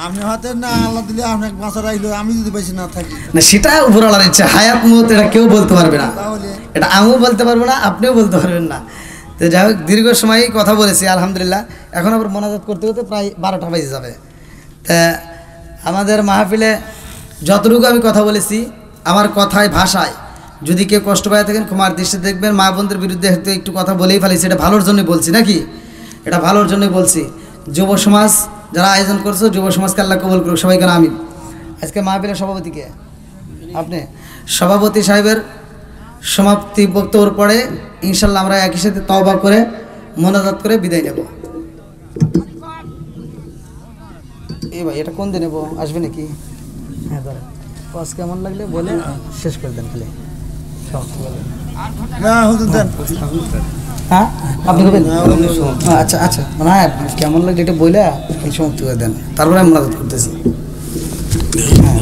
আপনি হাতে না আল্লাহ দিলে আপনাকে বাঁচা রাখলো, আমি যদি বেশি না থাকি না সেটা উপরওয়ালার ইচ্ছা, হায়াত মত এটা কেউ বলতে পারবে না, তাহলে এটা আমিও বলতে পারবো না, আপনিও বলতে পারবেন না। তো যাই হোক, দীর্ঘ সময় কথা বলেছি আলহামদুলিল্লাহ, এখন আবার মোনাজাত করতে করতে প্রায় 12টা বেজে যাবে। তা আমাদের মাহফিলে যতটুকু আমি কথা বলেছি, আমার কথায় ভাষায় যদি কেউ কষ্ট পায় থাকেন ক্ষমার দৃষ্টিতে দেখবেন। মা বোনদের বিরুদ্ধে হয়তো একটু কথা বলেই ফেলেছি, এটা ভালোর জন্যই বলছি নাকি, এটা ভালোর জন্যই বলছি। যুব সমাজ যারা আয়োজন করছো, যুব সমাজকে আল্লাহ কবুল করুক, সবাইকে আমিন। আজকে মাহফিলের সভাপতি কে? আপনি। সভাপতি সাহেবের সমাপ্তি বক্তব্যের পরে ইনশাল্লাহ আমরা একই সাথে তওবা করে মোনাজাত করে বিদায় নেব। এই ভাই এটা কোন দিন নেব, আসবে নাকি? হ্যাঁ ধরেন, কাজ কেমন লাগলে বলে শেষ করে দেন খালি। না হুজুর দেন। হ্যাঁ আপনি করবেন? আচ্ছা আচ্ছা, মানে কেমন লাগলে এটা বলে এই সমাপ্তি করে দেন, তারপরে আমি মোনাজাত করতেছি। হ্যাঁ